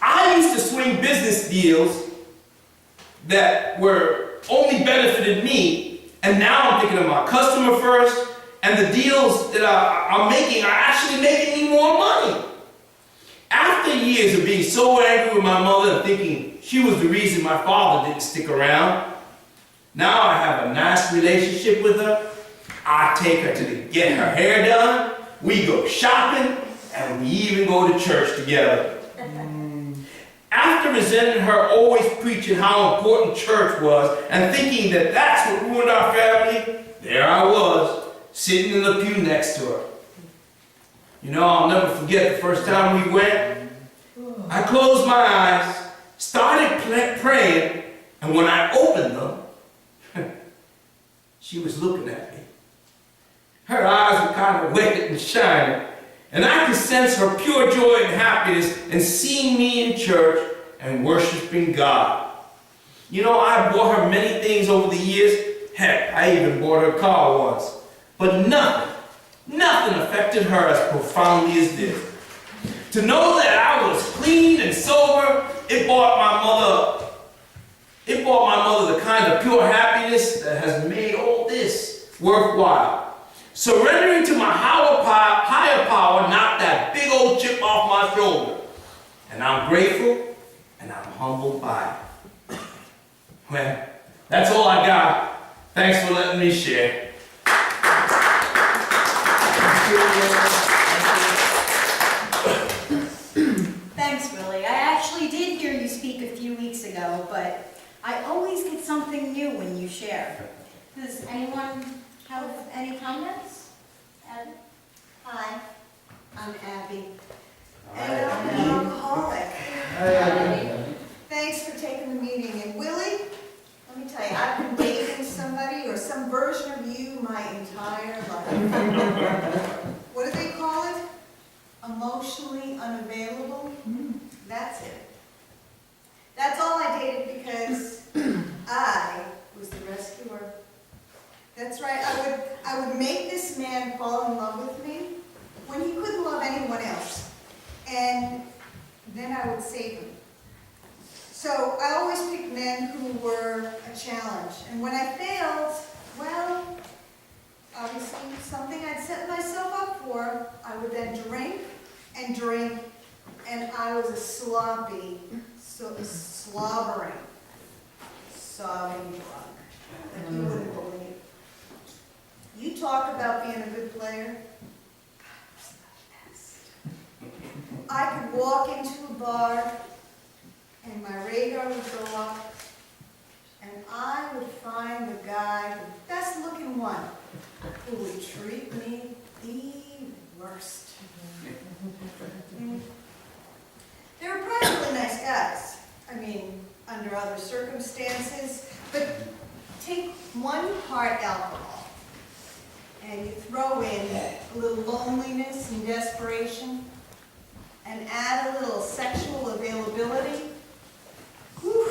S12: I used to swing business deals that were only benefited me, and now I'm thinking of my customer first, and the deals that I'm making are actually making me more money. After years of being so angry with my mother and thinking she was the reason my father didn't stick around, now I have a nice relationship with her. I take her to get her hair done, we go shopping, and we even go to church together. After resenting her always preaching how important church was and thinking that that's what ruined our family, there I was, sitting in the pew next to her. You know, I'll never forget the first time we went. I closed my eyes, started praying, and when I opened them, she was looking at me. Her eyes were kind of wet and shining, and I could sense her pure joy and happiness in seeing me in church and worshiping God. You know, I bought her many things over the years. Heck, I even bought her a car once. But nothing affected her as profoundly as this. To know that I was clean and sober, it brought my mother the kind of pure happiness that has made all this worthwhile. Surrendering to my higher power knocked that big old chip off my shoulder. And I'm grateful and I'm humbled by it. Well, that's all I got. Thanks for letting me share.
S7: Thanks, Willie. I actually did hear you speak a few weeks ago, but I always get something new when you share. Does anyone have any comments? Abby?
S5: Hi, I'm Abby, and I'm an alcoholic. Thanks for taking the meeting. And Willie, let me tell you, I've been dating somebody or some version of you my entire life. What do they call it? Emotionally unavailable? That's it. That's all I dated because I was the rescuer. That's right, I would make this man fall in love with me when he couldn't love anyone else. And then I would save him. So I always picked men who were a challenge. And when I failed, well, obviously something I'd set myself up for, I would then drink, and I was a slobbering, sobbing drunk that you wouldn't believe. You talk about being a good player. I was the best. I could walk into a bar and my radar would go up and I would find the guy, the best looking one, who would treat me the worst. They were probably really nice guys. I mean, under other circumstances, but take 1 part alcohol and you throw in a little loneliness and desperation and add a little sexual availability, whew,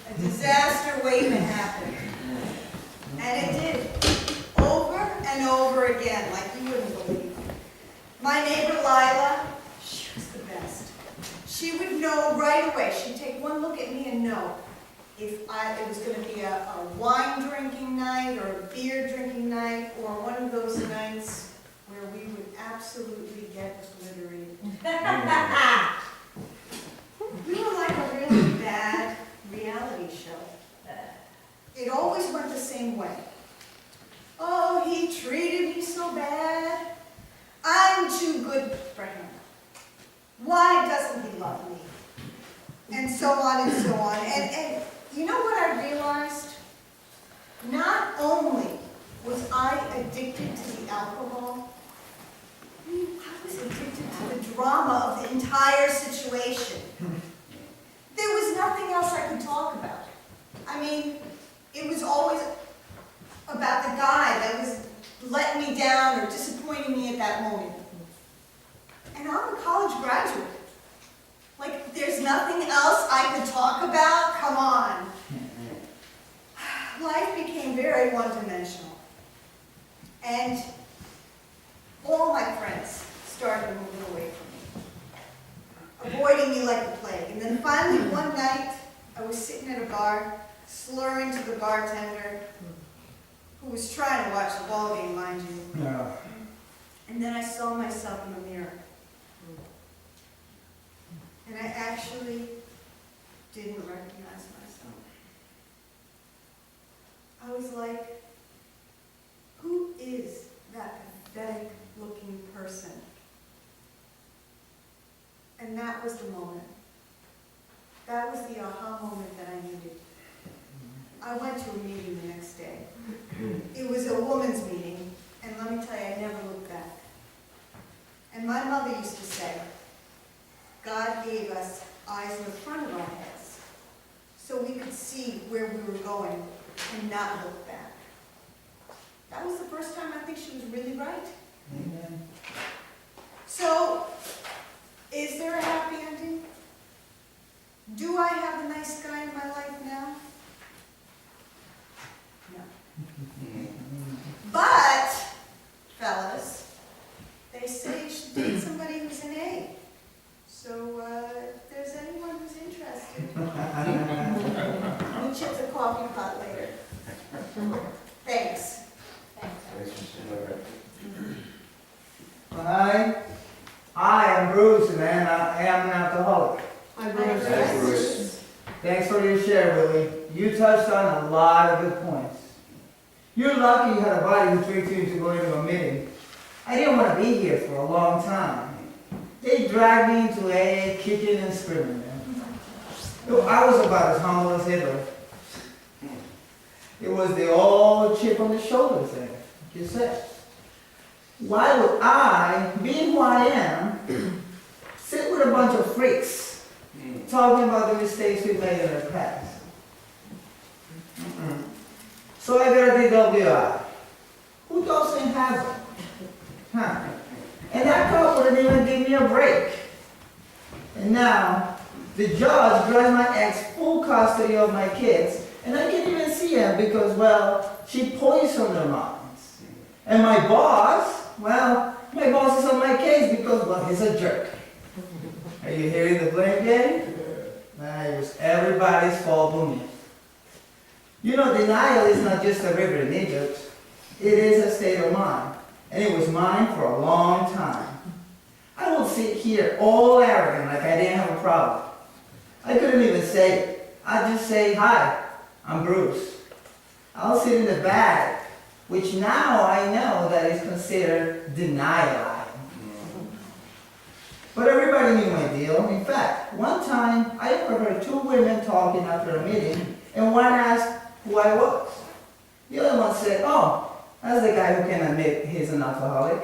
S5: a disaster waiting to happen. And it did, over and over again, like you wouldn't believe. My neighbor Lila, she was the best. She would know right away. She'd take one look at me and know if it was going to be a wine drinking night or a beer drinking night or one of those nights where we would absolutely get obliterated. We were like a really bad reality show. It always went the same way. Oh, he treated me so bad. I'm too good for him. Why doesn't he love me? And so on and so on. And you know what I realized? Not only was I addicted to the alcohol, I was addicted to the drama of the entire situation. There was nothing else I could talk about. I mean, it was always about the guy that was letting me down or disappointing me at that moment. And I'm a college graduate. Like, there's nothing else I could talk about? Come on. Life became very one-dimensional. And all my friends started moving away from me, avoiding me like the plague. And then finally one night, I was sitting at a bar, slurring to the bartender, who was trying to watch the ball game, mind you. And then I saw myself in the mirror. and I actually didn't recognize myself. I was like, who is that pathetic looking person? And that was the moment. That was the aha moment that I needed. I went to a meeting the next day. It was a woman's meeting, and let me tell you, I never looked back. And my mother used to say, God gave us eyes in the front of our heads, so we could see where we were going and not look back. That was the first time I think she was really right.
S13: Amen.
S5: So, is there a happy ending? Do I have a nice guy in my life now? No. But, fellas, they say you should date somebody who's an A. So, if there's anyone who's interested, we'll chip the coffee pot later. Thanks.
S13: I am Bruce, and I am an alcoholic.
S8: I'm
S5: Bruce.
S13: Thanks for your share, Willie. You touched on a lot of good points. You're lucky you had a body who tricked you into going to a meeting. I didn't want to be here for a long time. They dragged me into AA, kicking and screaming, man. I was about as humble as Hitler. It was the old chip on the shoulder thing, like you said. Why would I, being who I am, sit with a bunch of freaks talking about the mistakes we made in the past? So I got a DWI. Who doesn't have them? Huh? And that cop wouldn't even give me a break. And now, the judge grants my ex full custody of my kids, and I can't even see him because, well, she poisoned their minds. And my boss, well, my boss is on my case because, well, he's a jerk. Are you hearing the blame game? Nah, it was everybody's fault but me. You know, denial is not just a river in Egypt. It is a state of mind. And it was mine for a long time. I won't sit here all arrogant like I didn't have a problem. I couldn't even say it. I'd just say, hi, I'm Bruce. I'll sit in the back, which now I know that is considered denial. But everybody knew my deal. In fact, one time I overheard two women talking after a meeting, and one asked who I was. The other one said, oh, that's the guy who can admit he's an alcoholic.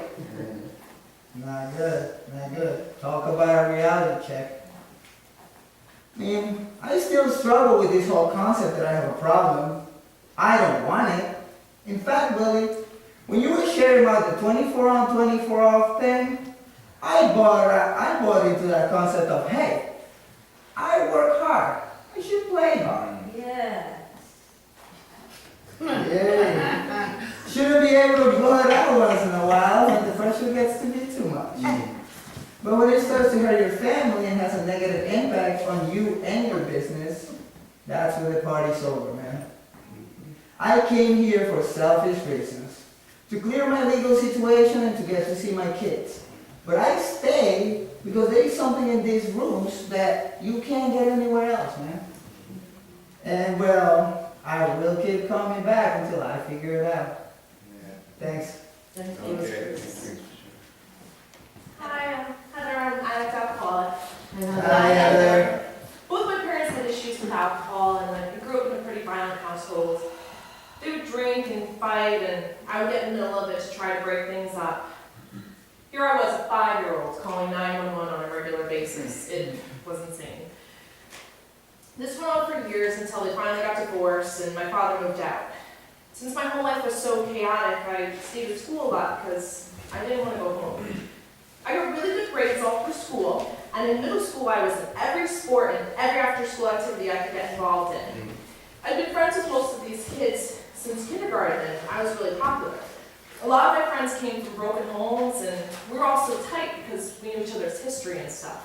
S13: Not good, not good. Talk about a reality check. I mean, I still struggle with this whole concept that I have a problem. I don't want it. In fact, Willie, when you were sharing about the 24 on, 24 off thing, I bought into that concept of, hey, I work hard. I should play hard.
S9: Yeah.
S13: Yeah. Shouldn't be able to blow it out once in a while when the pressure gets to be too much. But when it starts to hurt your family and has a negative impact on you and your business, that's when the party's over, man. I came here for selfish reasons, to clear my legal situation and to get to see my kids. But I stay because there is something in these rooms that you can't get anywhere else, man. And well, I will keep coming back until I figure it out. Thanks.
S6: Okay. Hi, I'm Heather. I'm an addict alcoholic.
S13: Hi, Heather.
S6: Both my parents had issues with alcohol, and I grew up in a pretty violent household. They would drink and fight, and I would get in the middle of it to try to break things up. Here I was, a 5-year-old, calling 911 on a regular basis. It was insane. This went on for years until they finally got divorced and my father moved out. Since my whole life was so chaotic, I stayed at school a lot because I didn't want to go home. I got really good grades all through school, and in middle school I was in every sport and every after-school activity I could get involved in. I'd been friends with most of these kids since kindergarten, and I was really popular. A lot of my friends came from broken homes, and we were all so tight because we knew each other's history and stuff.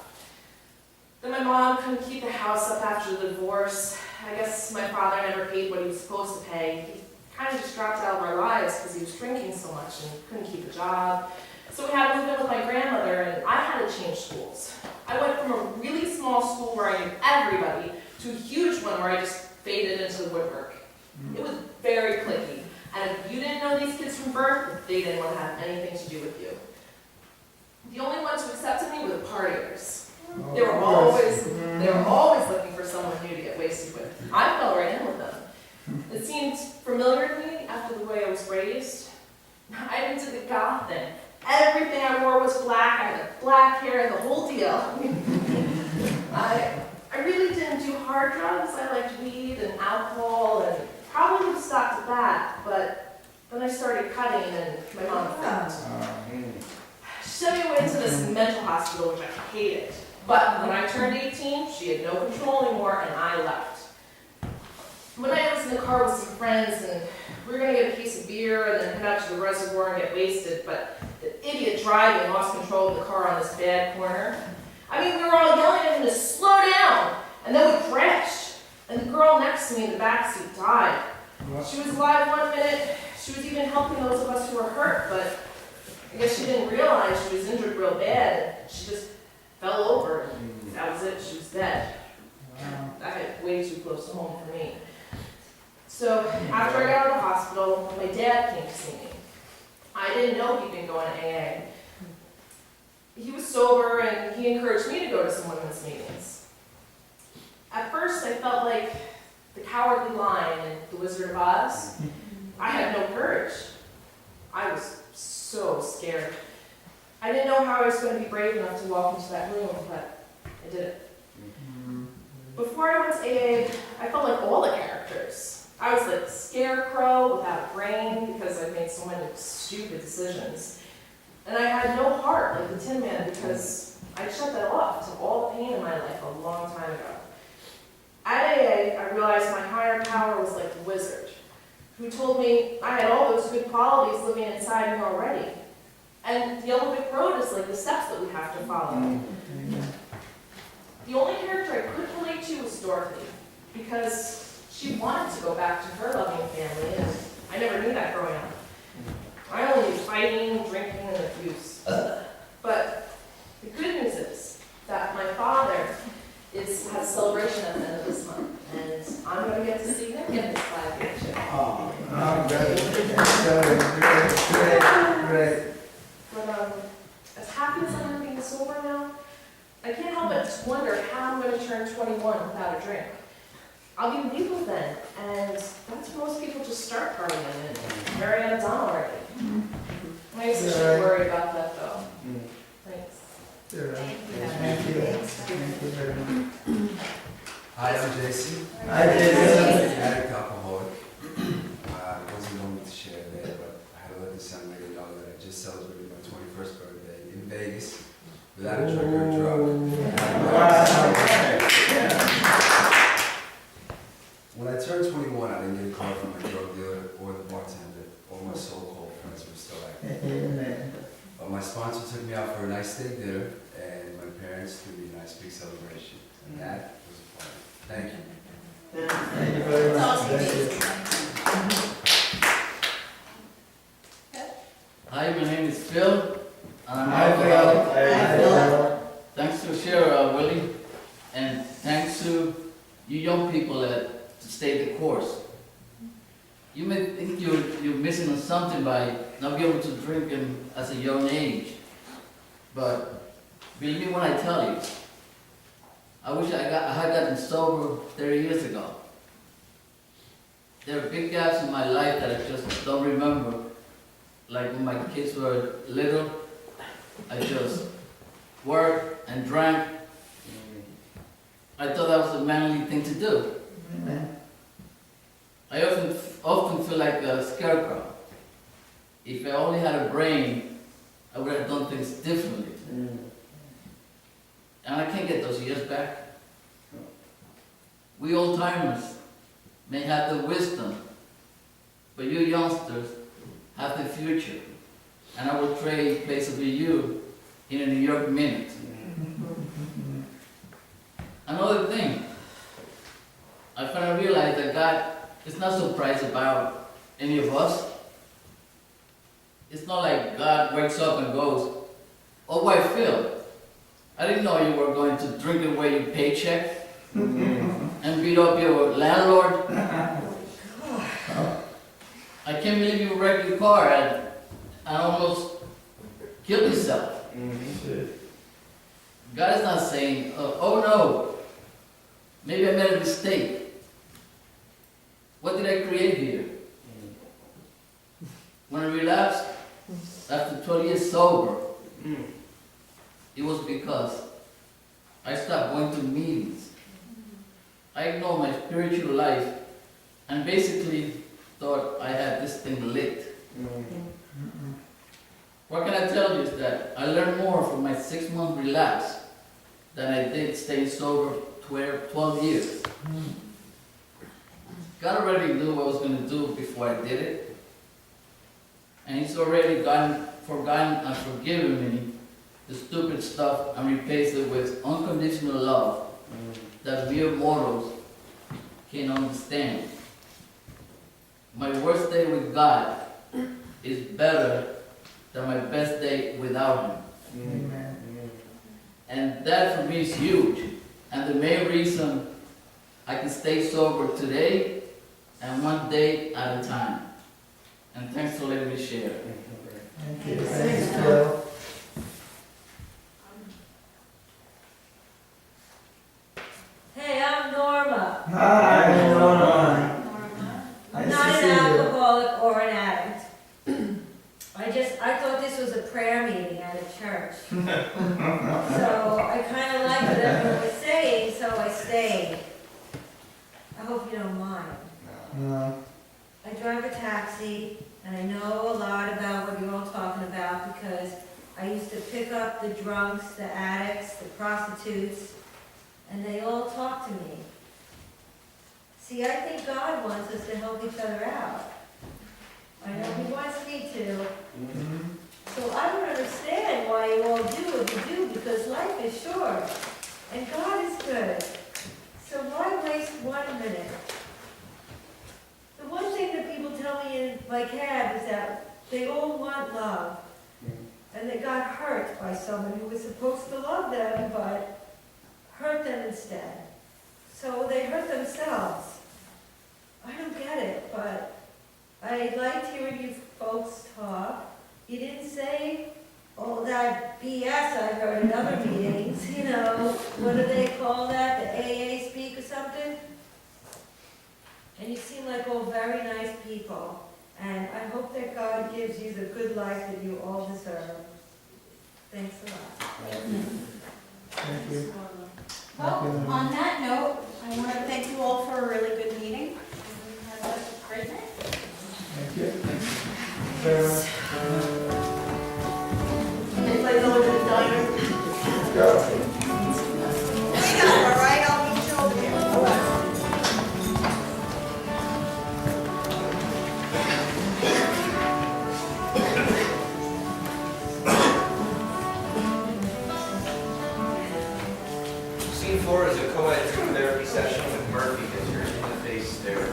S6: Then my mom couldn't keep the house up after the divorce. I guess my father never paid what he was supposed to pay. He kind of just dropped out of our lives because he was drinking so much and couldn't keep a job. So we had to move in with my grandmother, and I had to change schools. I I went from a really small school where I knew everybody to a huge one where I just faded into the woodwork. It was very cliquey. And if you didn't know these kids from birth, they didn't want to have anything to do with you. The only ones who accepted me were the partiers. They were always looking for someone new to get wasted with. I fell right in with them. It seemed familiar to me after the way I was raised. I even did the goth thing. Everything I wore was black. I had black hair, the whole deal. I really didn't do hard drugs. I liked weed and alcohol, and probably would have stopped at that. But then I started cutting, and my mom felt. She sent me away to this mental hospital, which I hated. But when I turned 18, she had no control anymore, and I left. One night I was in the car with some friends, and we were going to get a case of beer and then head out to the reservoir and get wasted, but the idiot driving lost control of the car on this bad corner. I mean, we were all yelling at him to slow down, and then we crashed. And the girl next to me in the backseat died. She was alive 1 minute. She was even helping those of us who were hurt, but I guess she didn't realize she was injured real bad, and she just fell over, and that was it. She was dead. That hit way too close to home for me. So after I got out of the hospital, my dad came to see me. I didn't know he'd been going to AA. He was sober, and he encouraged me to go to some women's meetings. At first, I felt like the Cowardly Lion in The Wizard of Oz. I had no courage. I was so scared. I didn't know how I was going to be brave enough to walk into that room, but I did it. Before I went to AA, I felt like all the characters. I was like the scarecrow without a brain because I'd made so many stupid decisions. And I had no heart like the Tin Man because I shut that off to all the pain in my life a long time ago. At AA, I realized my higher power was like the wizard, who told me I had all those good qualities living inside me already. And the Yellow Brick Road is like the steps that we have to follow. The only character I could relate to was Dorothy, because she wanted to go back to her loving family, and I never knew that growing up. I only knew fighting, drinking, and abuse. But the good news is that my father has a celebration at the end of this month, and I'm going to get to see him get this 5-year chip.
S13: Great.
S6: But as happy as I am being sober now, I can't help but just wonder how I'm going to turn 21 without a drink. I'll be legal then, and that's when most people just start partying, and Mariana's on already. I guess I shouldn't worry about that though. Thanks.
S13: Thank you very much.
S14: Hi, I'm JC.
S13: Hi, Jason.
S14: Addict alcoholic. I wasn't going to share there, but I had to let this young lady know that I just celebrated my 21st birthday in Vegas without a drink or a drug. When I turned 21, I didn't get a call from my drug dealer or the bartender. All my so-called friends were still active. But my sponsor took me out for a nice steak dinner, and my parents threw me a nice big celebration. And that was a party. Thank you.
S13: Thank you very much.
S15: Hi, my name is Phil. I'm
S13: Hi, Phil.
S15: Thanks to Sheriff Willie, and thanks to you young people that stayed the course. You may think you're missing on something by not being able to drink at a young age, but believe me when I tell you, I wish I had gotten sober 30 years ago. There are big gaps in my life that I just don't remember. Like when my kids were little, I just worked and drank. I thought that was a manly thing to do. I often feel like a scarecrow. If I only had a brain, I would have done things differently. And I can't get those years back. We old-timers may have the wisdom, but you youngsters have the future. And I will trade places with you in a New York minute. Another thing, I finally realized that God is not surprised about any of us. It's not like God wakes up and goes, "Oh, why Phil? I didn't know you were going to drink away your paycheck and beat up your landlord. I can't believe you wrecked your car and almost killed yourself. God is not saying, oh no, maybe I made a mistake. What did I create here? When I relapsed, after 12 years sober, it was because I stopped going to meetings. I ignored my spiritual life and basically thought I had this thing lit. What can I tell you is that I learned more from my 6-month relapse than I did staying sober 12 years. God already knew what I was going to do before I did it. And He's already forgotten and forgiven me the stupid stuff and replaced it with unconditional love that mere mortals can understand. My worst day with God is better than my best day without Him. And that for me is huge. And the main reason I can stay sober today and one day at a time. And thanks for letting me share.
S13: Thank you. Thanks, Phil.
S9: Hey, I'm Norma.
S13: Hi, Norma.
S9: I'm
S13: Nice
S9: not
S13: to
S9: an
S13: see you.
S9: alcoholic or an addict. I thought this was a prayer meeting at a church. So I kind of liked what everyone was saying, so I stayed. I hope you don't mind.
S13: No.
S9: I drive a taxi, and I know a lot about what you're all talking about because I used to pick up the drunks, the addicts, the prostitutes, and they all talk to me. See, I think God wants us to help each other out. I know He wants me to. So I don't understand why you all do what you do because life is short, and God is good. So why waste 1 minute? The one thing that people tell me in my cab is that they all want love, and they got hurt by someone who was supposed to love them, but hurt them instead. So they hurt themselves. I don't get it, but I liked hearing you folks talk. You didn't say all that BS I heard in other meetings, you know, what do they call that, the AA speak or something? And you seem like all very nice people, and I hope that God gives you the good life that you all deserve. Thanks a lot.
S13: Thank you.
S7: Well, on that note, I want to thank you all for a really good meeting. Have a great night.
S13: Thank you. Very much.
S3: Anybody go to the diner?
S13: Let's go.
S3: Hang on, all right, I'll meet you over there. All right.
S1: Scene 4 is a co-ed therapy session with Murphy as your interface therapist.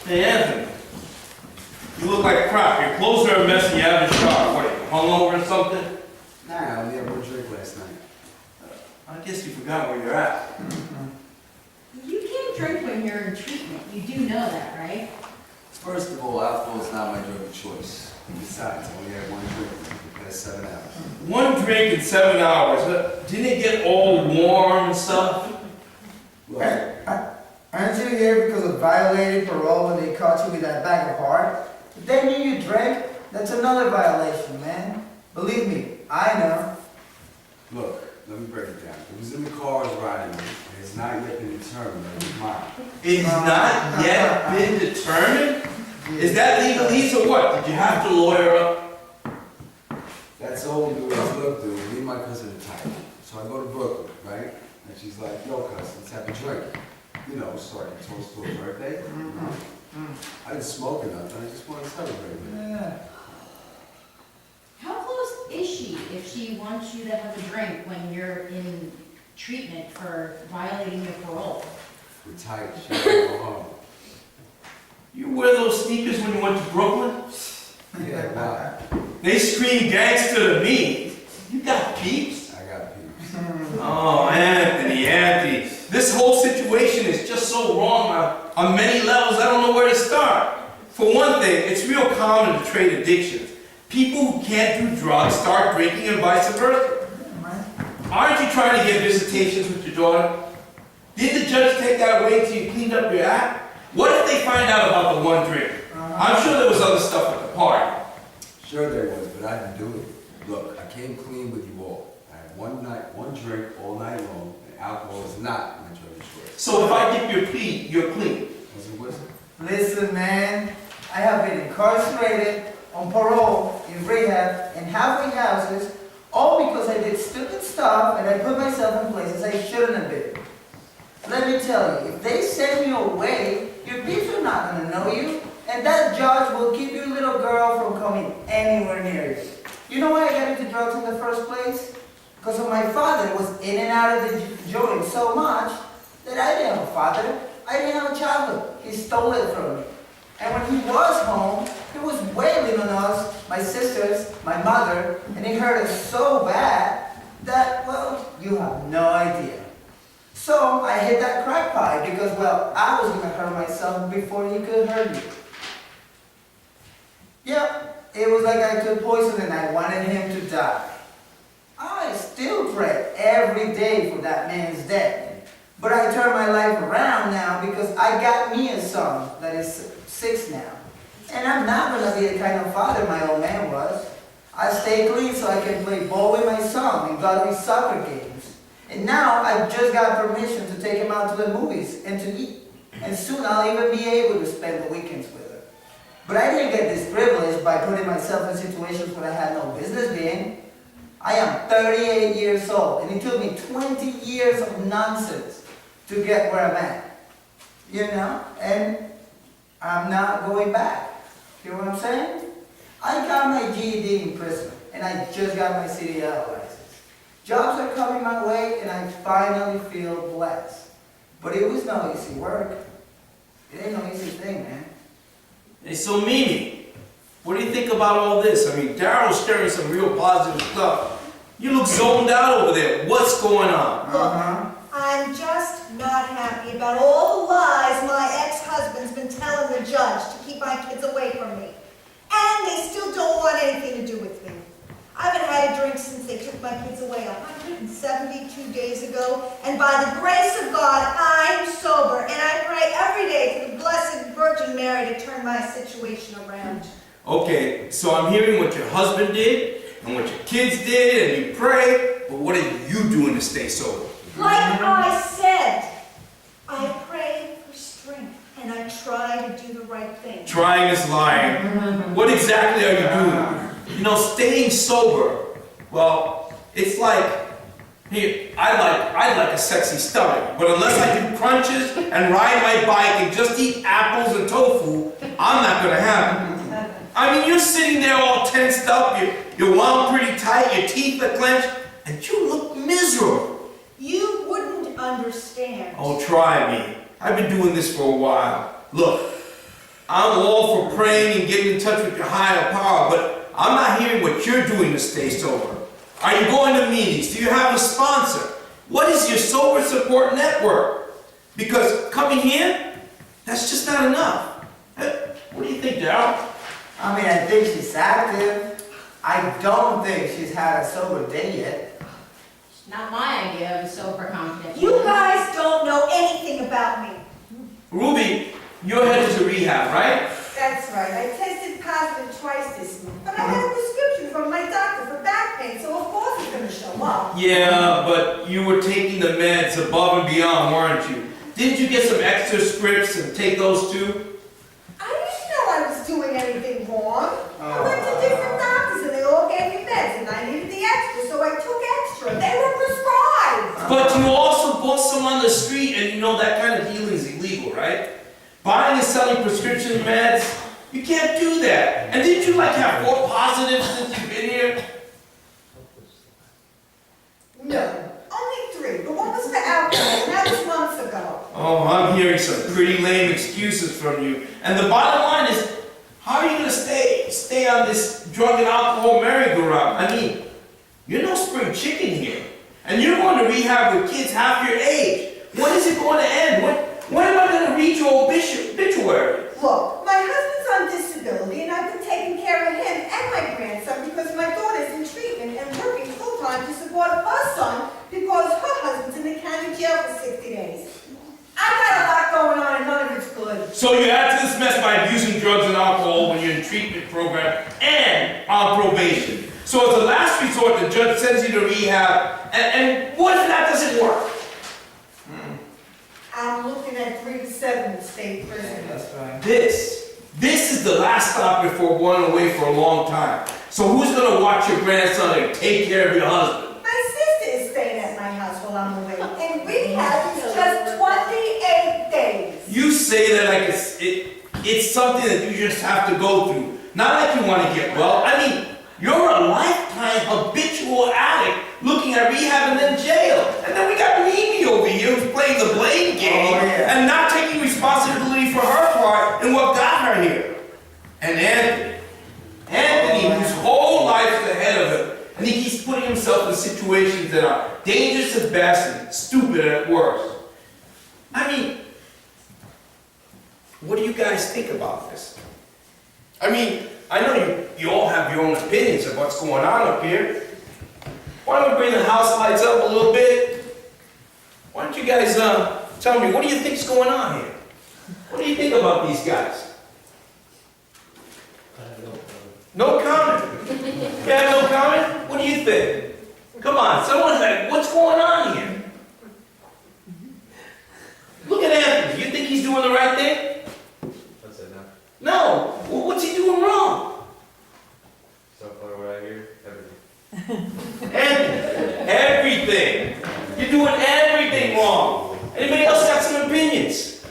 S12: Hey, Anthony. You look like crap. Your clothes are a mess and you haven't showered. What, you hungover or something?
S14: Nah, I only had one drink last night.
S12: I guess you forgot where you're at.
S7: You can't drink when you're in treatment. You do know that, right?
S14: First of all, alcohol is not my drug of choice. And besides, I only had one drink for the past 7 hours.
S12: One drink in 7 hours. Didn't it get all warm and stuff?
S14: Look,
S13: Aren't you here because of violating parole when they caught you with that bag of hard? If they knew you drank, that's another violation, man. Believe me, I know.
S14: look, let me break it down. It was in the car I was riding with, and it's not yet been determined that it was mine.
S12: It's not yet been determined? Is that legalese or what? Did you have to lawyer up?
S14: That's all we do is look, dude. Me and my cousin are tight. So I go to Brooklyn, right? And she's like, yo, cousin, let's have a drink. You know, so I can toast to her birthday. I didn't smoke or nothing, I just wanted to celebrate with you.
S13: Yeah.
S7: How close is she if she wants you to have a drink when you're in treatment for violating your parole?
S14: We're tight, she gotta go home.
S12: You wear those sneakers when you went to Brooklyn?
S14: Yeah, why?
S12: They scream gangster to me. You got peeps?
S14: I got peeps.
S12: Oh, Anthony. This whole situation is just so wrong on many levels, I don't know where to start. For one thing, it's real common to trade addictions. People who can't do drugs start drinking and vice versa. Aren't you trying to get visitations with your daughter? Did the judge take that away until you cleaned up your act? What if they find out about the one drink? I'm sure there was other stuff at the party.
S14: Sure there was, but I didn't do it. Look, I came clean with you all. I had one drink all night long, and alcohol is not my drug of choice.
S12: So if I give you a plea, you're clean.
S14: Was it wisdom?
S13: Listen, man, I have been incarcerated, on parole, in rehab, in halfway houses, all because I did stupid stuff and I put myself in places I shouldn't have been. Let me tell you, if they send you away, your peeps are not going to know you, and that judge will keep your little girl from coming anywhere near you. You know why I got into drugs in the first place? Because my father was in and out of the joint so much that I didn't have a father. I didn't have a childhood. He stole it from me. And when he was home, he was wailing on us, my sisters, my mother, and he hurt us so bad that, well, you have no idea. So I hit that crack pipe because, well, I was going to hurt myself before he could hurt me. Yep, it was like I took poison and I wanted him to die. I still pray every day for that man's death. But I turned my life around now because I got me a son that is 6 now. And I'm not going to be the kind of father my old man was. I stay clean so I can play ball with my son and go to his soccer games. And now I've just got permission to take him out to the movies and to eat. And soon I'll even be able to spend the weekends with her. But I didn't get this privilege by putting myself in situations where I had no business being. I am 38 years old, and it took me 20 years of nonsense to get where I'm at. You know? And I'm not going back. You know what I'm saying? I got my GED in prison, and I just got my CDL license. Jobs are coming my way, and I finally feel blessed. But it was no easy work. It ain't no easy thing, man.
S12: Hey, so Mimi, what do you think about all this? I mean, Daryl's sharing some real positive stuff. You look zoned out over there. What's going on?
S5: I'm just not happy about all the lies my ex-husband's been telling the judge to keep my kids away from me. And they still don't want anything to do with me. I haven't had a drink since they took my kids away 172 days ago, and by the grace of God, I'm sober, and I pray every day to the Blessed Virgin Mary to turn my situation around.
S12: Okay, so I'm hearing what your husband did, and what your kids did, and you pray, but what are you doing to stay sober?
S5: Like I said, I pray for strength, and I try to do the right thing.
S12: Trying is lying. What exactly are you doing? You know, staying sober, well, it's like, here, I'd like a sexy stomach, but unless I do crunches and ride my bike and just eat apples and tofu, I'm not gonna have it. I mean, you're sitting there all tensed up, you're wound pretty tight, your teeth are clenched, and you look miserable.
S5: You wouldn't understand.
S12: Oh, try me. I've been doing this for a while. Look, I'm all for praying and getting in touch with your higher power, but I'm not hearing what you're doing to stay sober. Are you going to meetings? Do you have a sponsor? What is your sober support network? Because coming here, that's just not enough. What do you think, Daryl?
S13: I mean, I think she's active. I don't think she's had a sober day yet.
S7: Not my idea of a sober confidence.
S5: You guys don't know anything about me.
S12: Ruby, you're headed to rehab, right?
S11: That's right. I tested positive twice this month, but I had a prescription from my doctor for back pain, so of course it's going to show up.
S12: Yeah, but you were taking the meds above and beyond, weren't you? Didn't you get some extra scripts and take those too?
S11: I didn't know I was doing anything wrong. I went to different doctors and they all gave me meds, and I needed the extra, so I took extra. They were prescribed.
S12: But you also bought some on the street, and you know that kind of healing is illegal, right? Buying and selling selling prescription meds? You can't do that. And didn't you like have 4 positives since you've been here?
S5: No, only 3, but one was for alcohol, and that was months ago.
S12: Oh, I'm hearing some pretty lame excuses from you. And the bottom line is, how are you gonna stay on this drug and alcohol merry-go-round? I mean, you're no spring chicken here. And you're going to rehab with kids half your age. When is it going to end? When am I gonna read your obituary?
S5: Look, my husband's on disability, and I've been taking care of him and my grandson because my daughter's in treatment and working full-time to support her son because her husband's in the county jail for 60 days. I got a lot going on and none of it's good.
S12: So you add to this mess by abusing drugs and alcohol when you're in treatment program and on probation. So as a last resort, the judge sends you to rehab, and what if that doesn't work?
S5: I'm looking at 3 to 7 in state prison.
S13: That's right.
S12: This is the last stop before going away for a long time. So who's gonna watch your grandson and take care of your husband?
S5: My sister is staying at my house while I'm away, and rehab is just 28 days.
S12: You say that like it's something that you just have to go through. Not like you want to get well. I mean, you're a lifetime habitual addict looking at rehab and then jail. And then we got Mimi over here who's playing the blame game and not taking responsibility for her part in what got her here. And Anthony, whose whole life's ahead of him, and he keeps putting himself in situations that are dangerous at best and stupid at worst. I mean, what do you guys think about this? I mean, I know you all have your own opinions of what's going on up here. Why don't we bring the house lights up a little bit? Why don't you guys tell me, what do you think's going on here? What do you think about these guys? No comment? You have no comment? What do you think? Come on, someone's like, what's going on here? Look at Anthony. You think he's doing the right thing?
S14: What's that now?
S12: No. Well, what's he doing wrong?
S14: So far what I hear, everything.
S12: Everything. You're doing everything wrong. Anybody else got some opinions?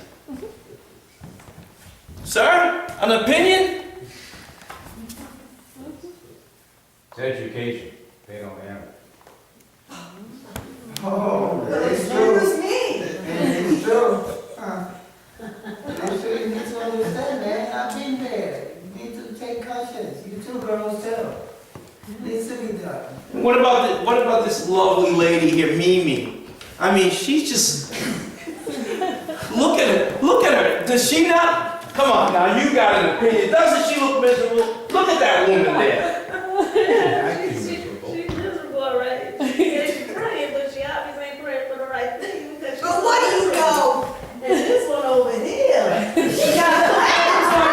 S12: Sir, an opinion?
S14: It's education. They don't have it.
S13: Oh, that's
S5: Excuse
S13: true.
S5: me.
S13: It's true. I'm sure you need to understand, man. I've been there. You need to take cautions. You two girls too. Needs to be done.
S12: What about this lovely lady here, Mimi? I mean, she's just look at her. Look at her. Does she not? Come on now, you got an opinion. Doesn't she look miserable? Look at that woman there.
S6: She's miserable already. She's praying, but she obviously ain't praying for the right thing. Because
S5: But what do you know?
S6: And this one over here.
S5: She got plans on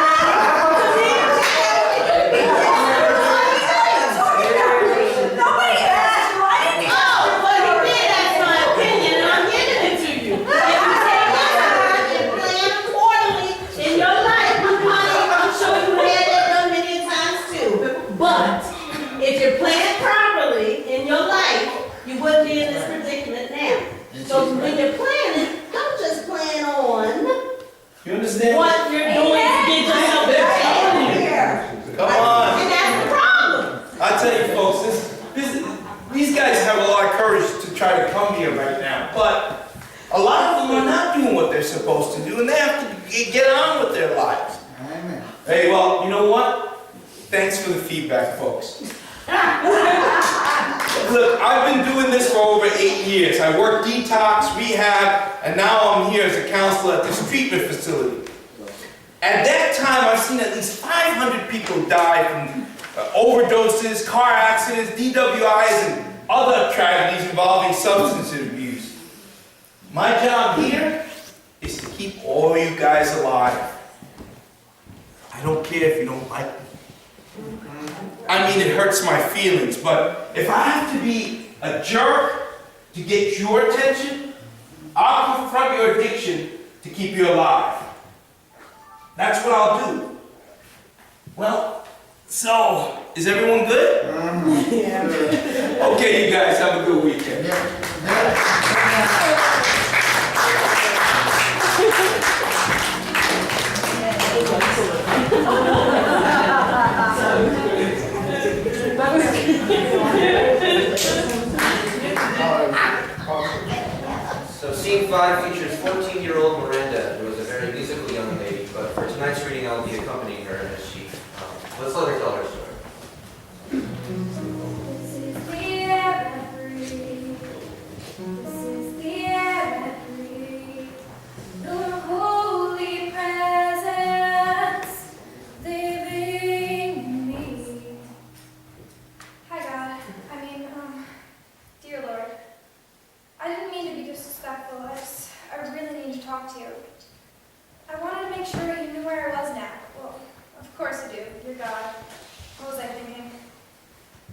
S5: Nobody asked, right?
S6: Oh, well, you did ask my opinion, and I'm giving it to you. If you take my time and plan accordingly in your life, honey, I'm sure you had that done many times too. But if you plan properly in your life, you wouldn't be in this predicament now. So when you're planning, don't just plan on
S12: You understand?
S6: what you're doing to get yourself there.
S12: Come on.
S6: And that's the problem.
S12: I tell you folks, these guys have a lot of courage to try to come here right now, but a lot of them are not doing what they're supposed to do, and they have to get on with their lives.
S13: Amen.
S12: Hey, well, you know what? Thanks for the feedback, folks. Look, I've been doing this for over 8 years. I worked detox, rehab, and now I'm here as a counselor at this treatment facility. At that time, I've seen at least 500 people die from overdoses, car accidents, DWIs, and other tragedies involving substance abuse. My job here is to keep all you guys alive. I don't care if you don't like me. I mean, it hurts my feelings, but if I have to be a jerk to get your attention, I'll confront your addiction to keep you alive. That's what I'll do. Well, so, is everyone good? Okay, you guys, have a good weekend.
S1: 25 features 14-year-old Miranda, who is a very musical young lady, but for tonight's reading I'll be accompanying her as she, let's let her tell her story.
S4: This is the air I breathe. This is the air I breathe. Your holy presence living in me. Hi God. Dear Lord, I didn't mean to be disrespectful. I really need to talk to you. I wanted to make sure you knew where I was now. Well, of course I do. You're God. What was I thinking?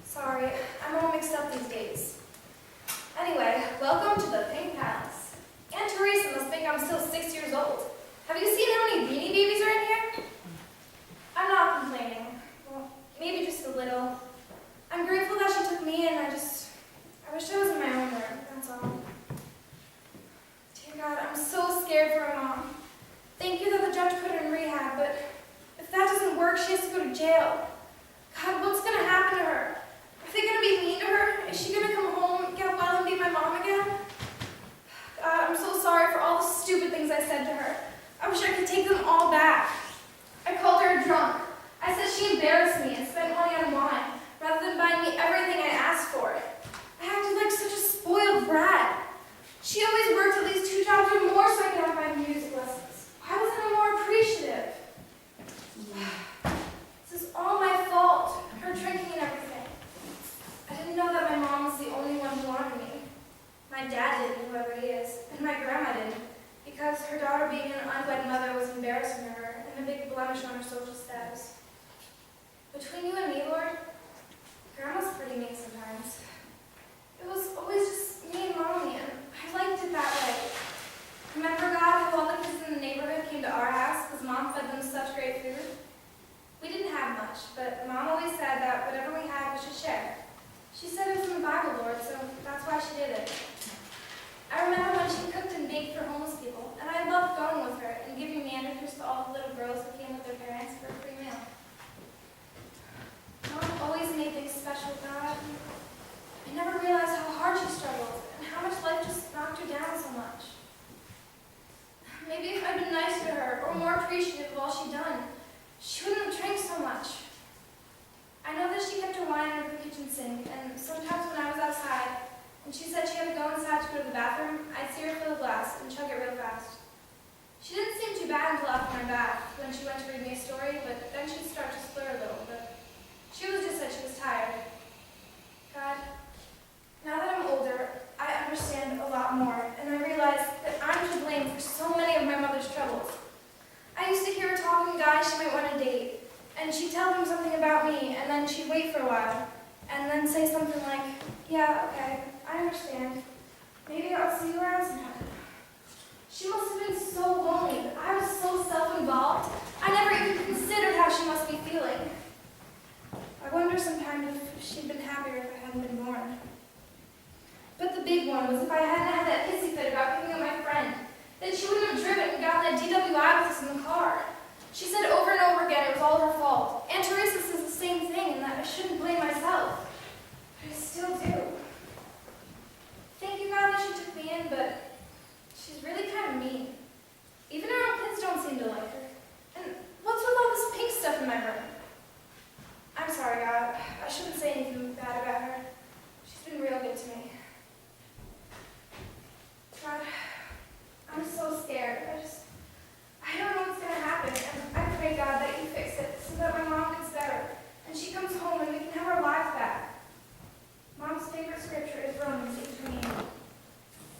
S4: Sorry, I'm all mixed up these days. Anyway, welcome to the Pink Palace. Aunt Teresa must think I'm still 6 years old. Have you seen how many Beanie Babies are in here? I'm not complaining. Well, maybe just a little. I'm grateful that she took me in. I wish I was in my own room, that's all. Dear God, I'm so scared for my mom. Thank you that the judge put her in rehab, but if that doesn't work, she has to go to jail. God, what's going to happen to her? Are they going to be mean to her? Is she going to come home, get well, and be my mom again? God, I'm so sorry for all the stupid things I said to her. I wish I could take them all back. I called her a drunk. I said she embarrassed me and spent money on wine, rather than buying me everything I asked for. I acted like such a spoiled brat. She always worked at least 2 jobs or more so I could have my music lessons. Why wasn't I more appreciative? This is all my fault, her drinking and everything. I didn't know that my mom was the only one who wanted me. My dad didn't, whoever he is, and my grandma didn't, because her daughter being an unwed mother was embarrassing to her and a big blemish on her social status. Between you and me, Lord, Grandma's pretty mean sometimes. It was always just me and Mommy, and I liked it that way. Remember, God, how all the kids in the neighborhood came to our house because Mom fed them such great food? We didn't have much, but Mom always said that whatever we had, we should share. She said it was in the Bible, Lord, so that's why she did it. I remember when she cooked and baked for homeless people, and I loved going with her and giving manicures to all the little girls who came with their parents for a free meal. Mom always made things special, God. I never realized how hard she struggled and how much life just knocked her down so much. Maybe if I'd been nicer to her or more appreciative of all she'd done, she wouldn't have drank so much. I know that she kept her wine under the kitchen sink, and sometimes when I was outside and she said she had to go inside to go to the bathroom, I'd see her fill a glass and chug it real fast. She didn't seem too bad until after my bath when she went to read me a story, but then she'd start to slur a little, but she was just said she was tired. God, now that I'm older, I understand a lot more, and I realize that I'm to blame for so many of my mother's troubles. I used to hear her talking to guys she might want to date, and she'd tell them something about me, and then she'd wait for a while, and then say something like, yeah, okay, I understand. Maybe I'll see you around sometime. She must have been so lonely, but I was so self-involved, I never even considered how she must be feeling. I wonder sometimes if she'd been happier if I hadn't been born. But the big one was if I hadn't had that hissy fit about picking up my friend, then she wouldn't have driven and gotten that DWI with us in the car. She said over and over again it was all her fault. Aunt Teresa says the same thing and that I shouldn't blame myself. But I still do. Thank you, God, that she took me in, but she's really kind of mean. Even her own kids don't seem to like her. And what's with all this pink stuff in my room? I'm sorry, God. I shouldn't say anything bad about her. She's been real good to me. God, I'm so scared. I don't know what's going to happen, and I pray, God, that you fix it so that my mom gets better, and she comes home and we can have our lives back. Mom's favorite scripture is Romans 8:28.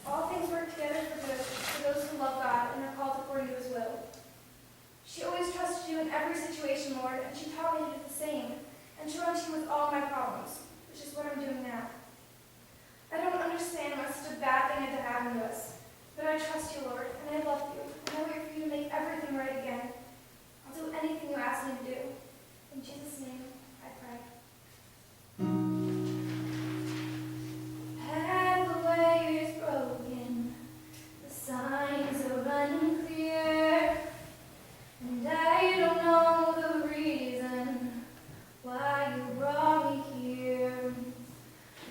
S4: All things work together for good for those who love God and are called according to his will. She always trusted you in every situation, Lord, and she taught me to do the same, and to run to you with all my problems, which is what I'm doing now. I don't understand why such a bad thing had to happen to us, but I trust you, Lord, and I love you, and I wait for you to make everything right again. I'll do anything you ask me to do. In Jesus' name, I pray. Pathway is broken, the signs are unclear, and I don't know the reason why you brought me here.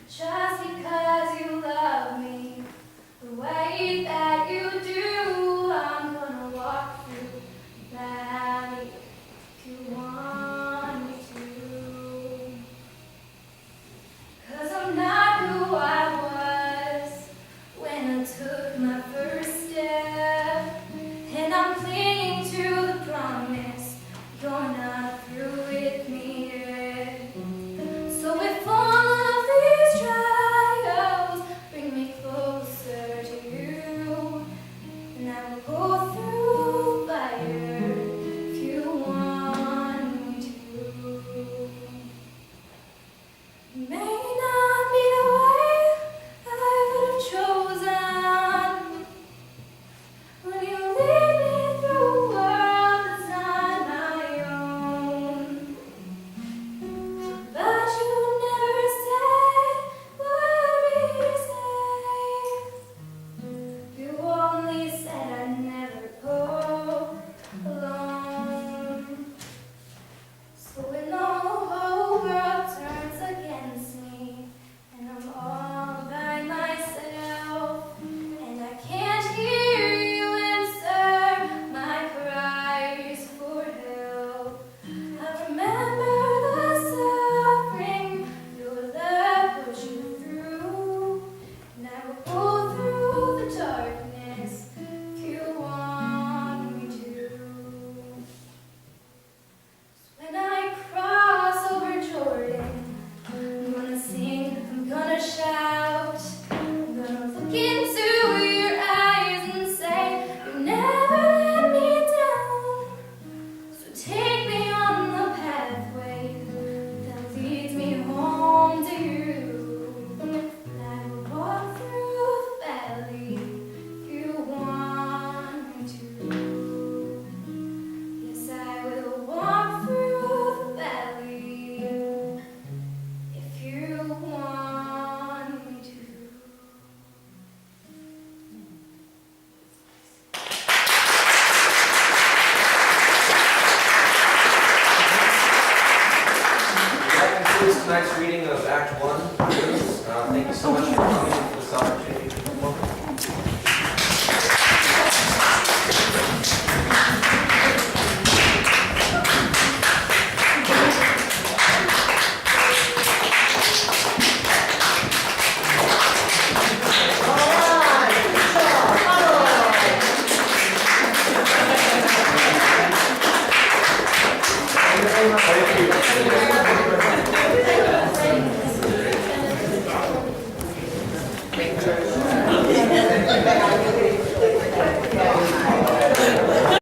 S4: Just because you love me the way that you
S1: Tonight's reading of Act 1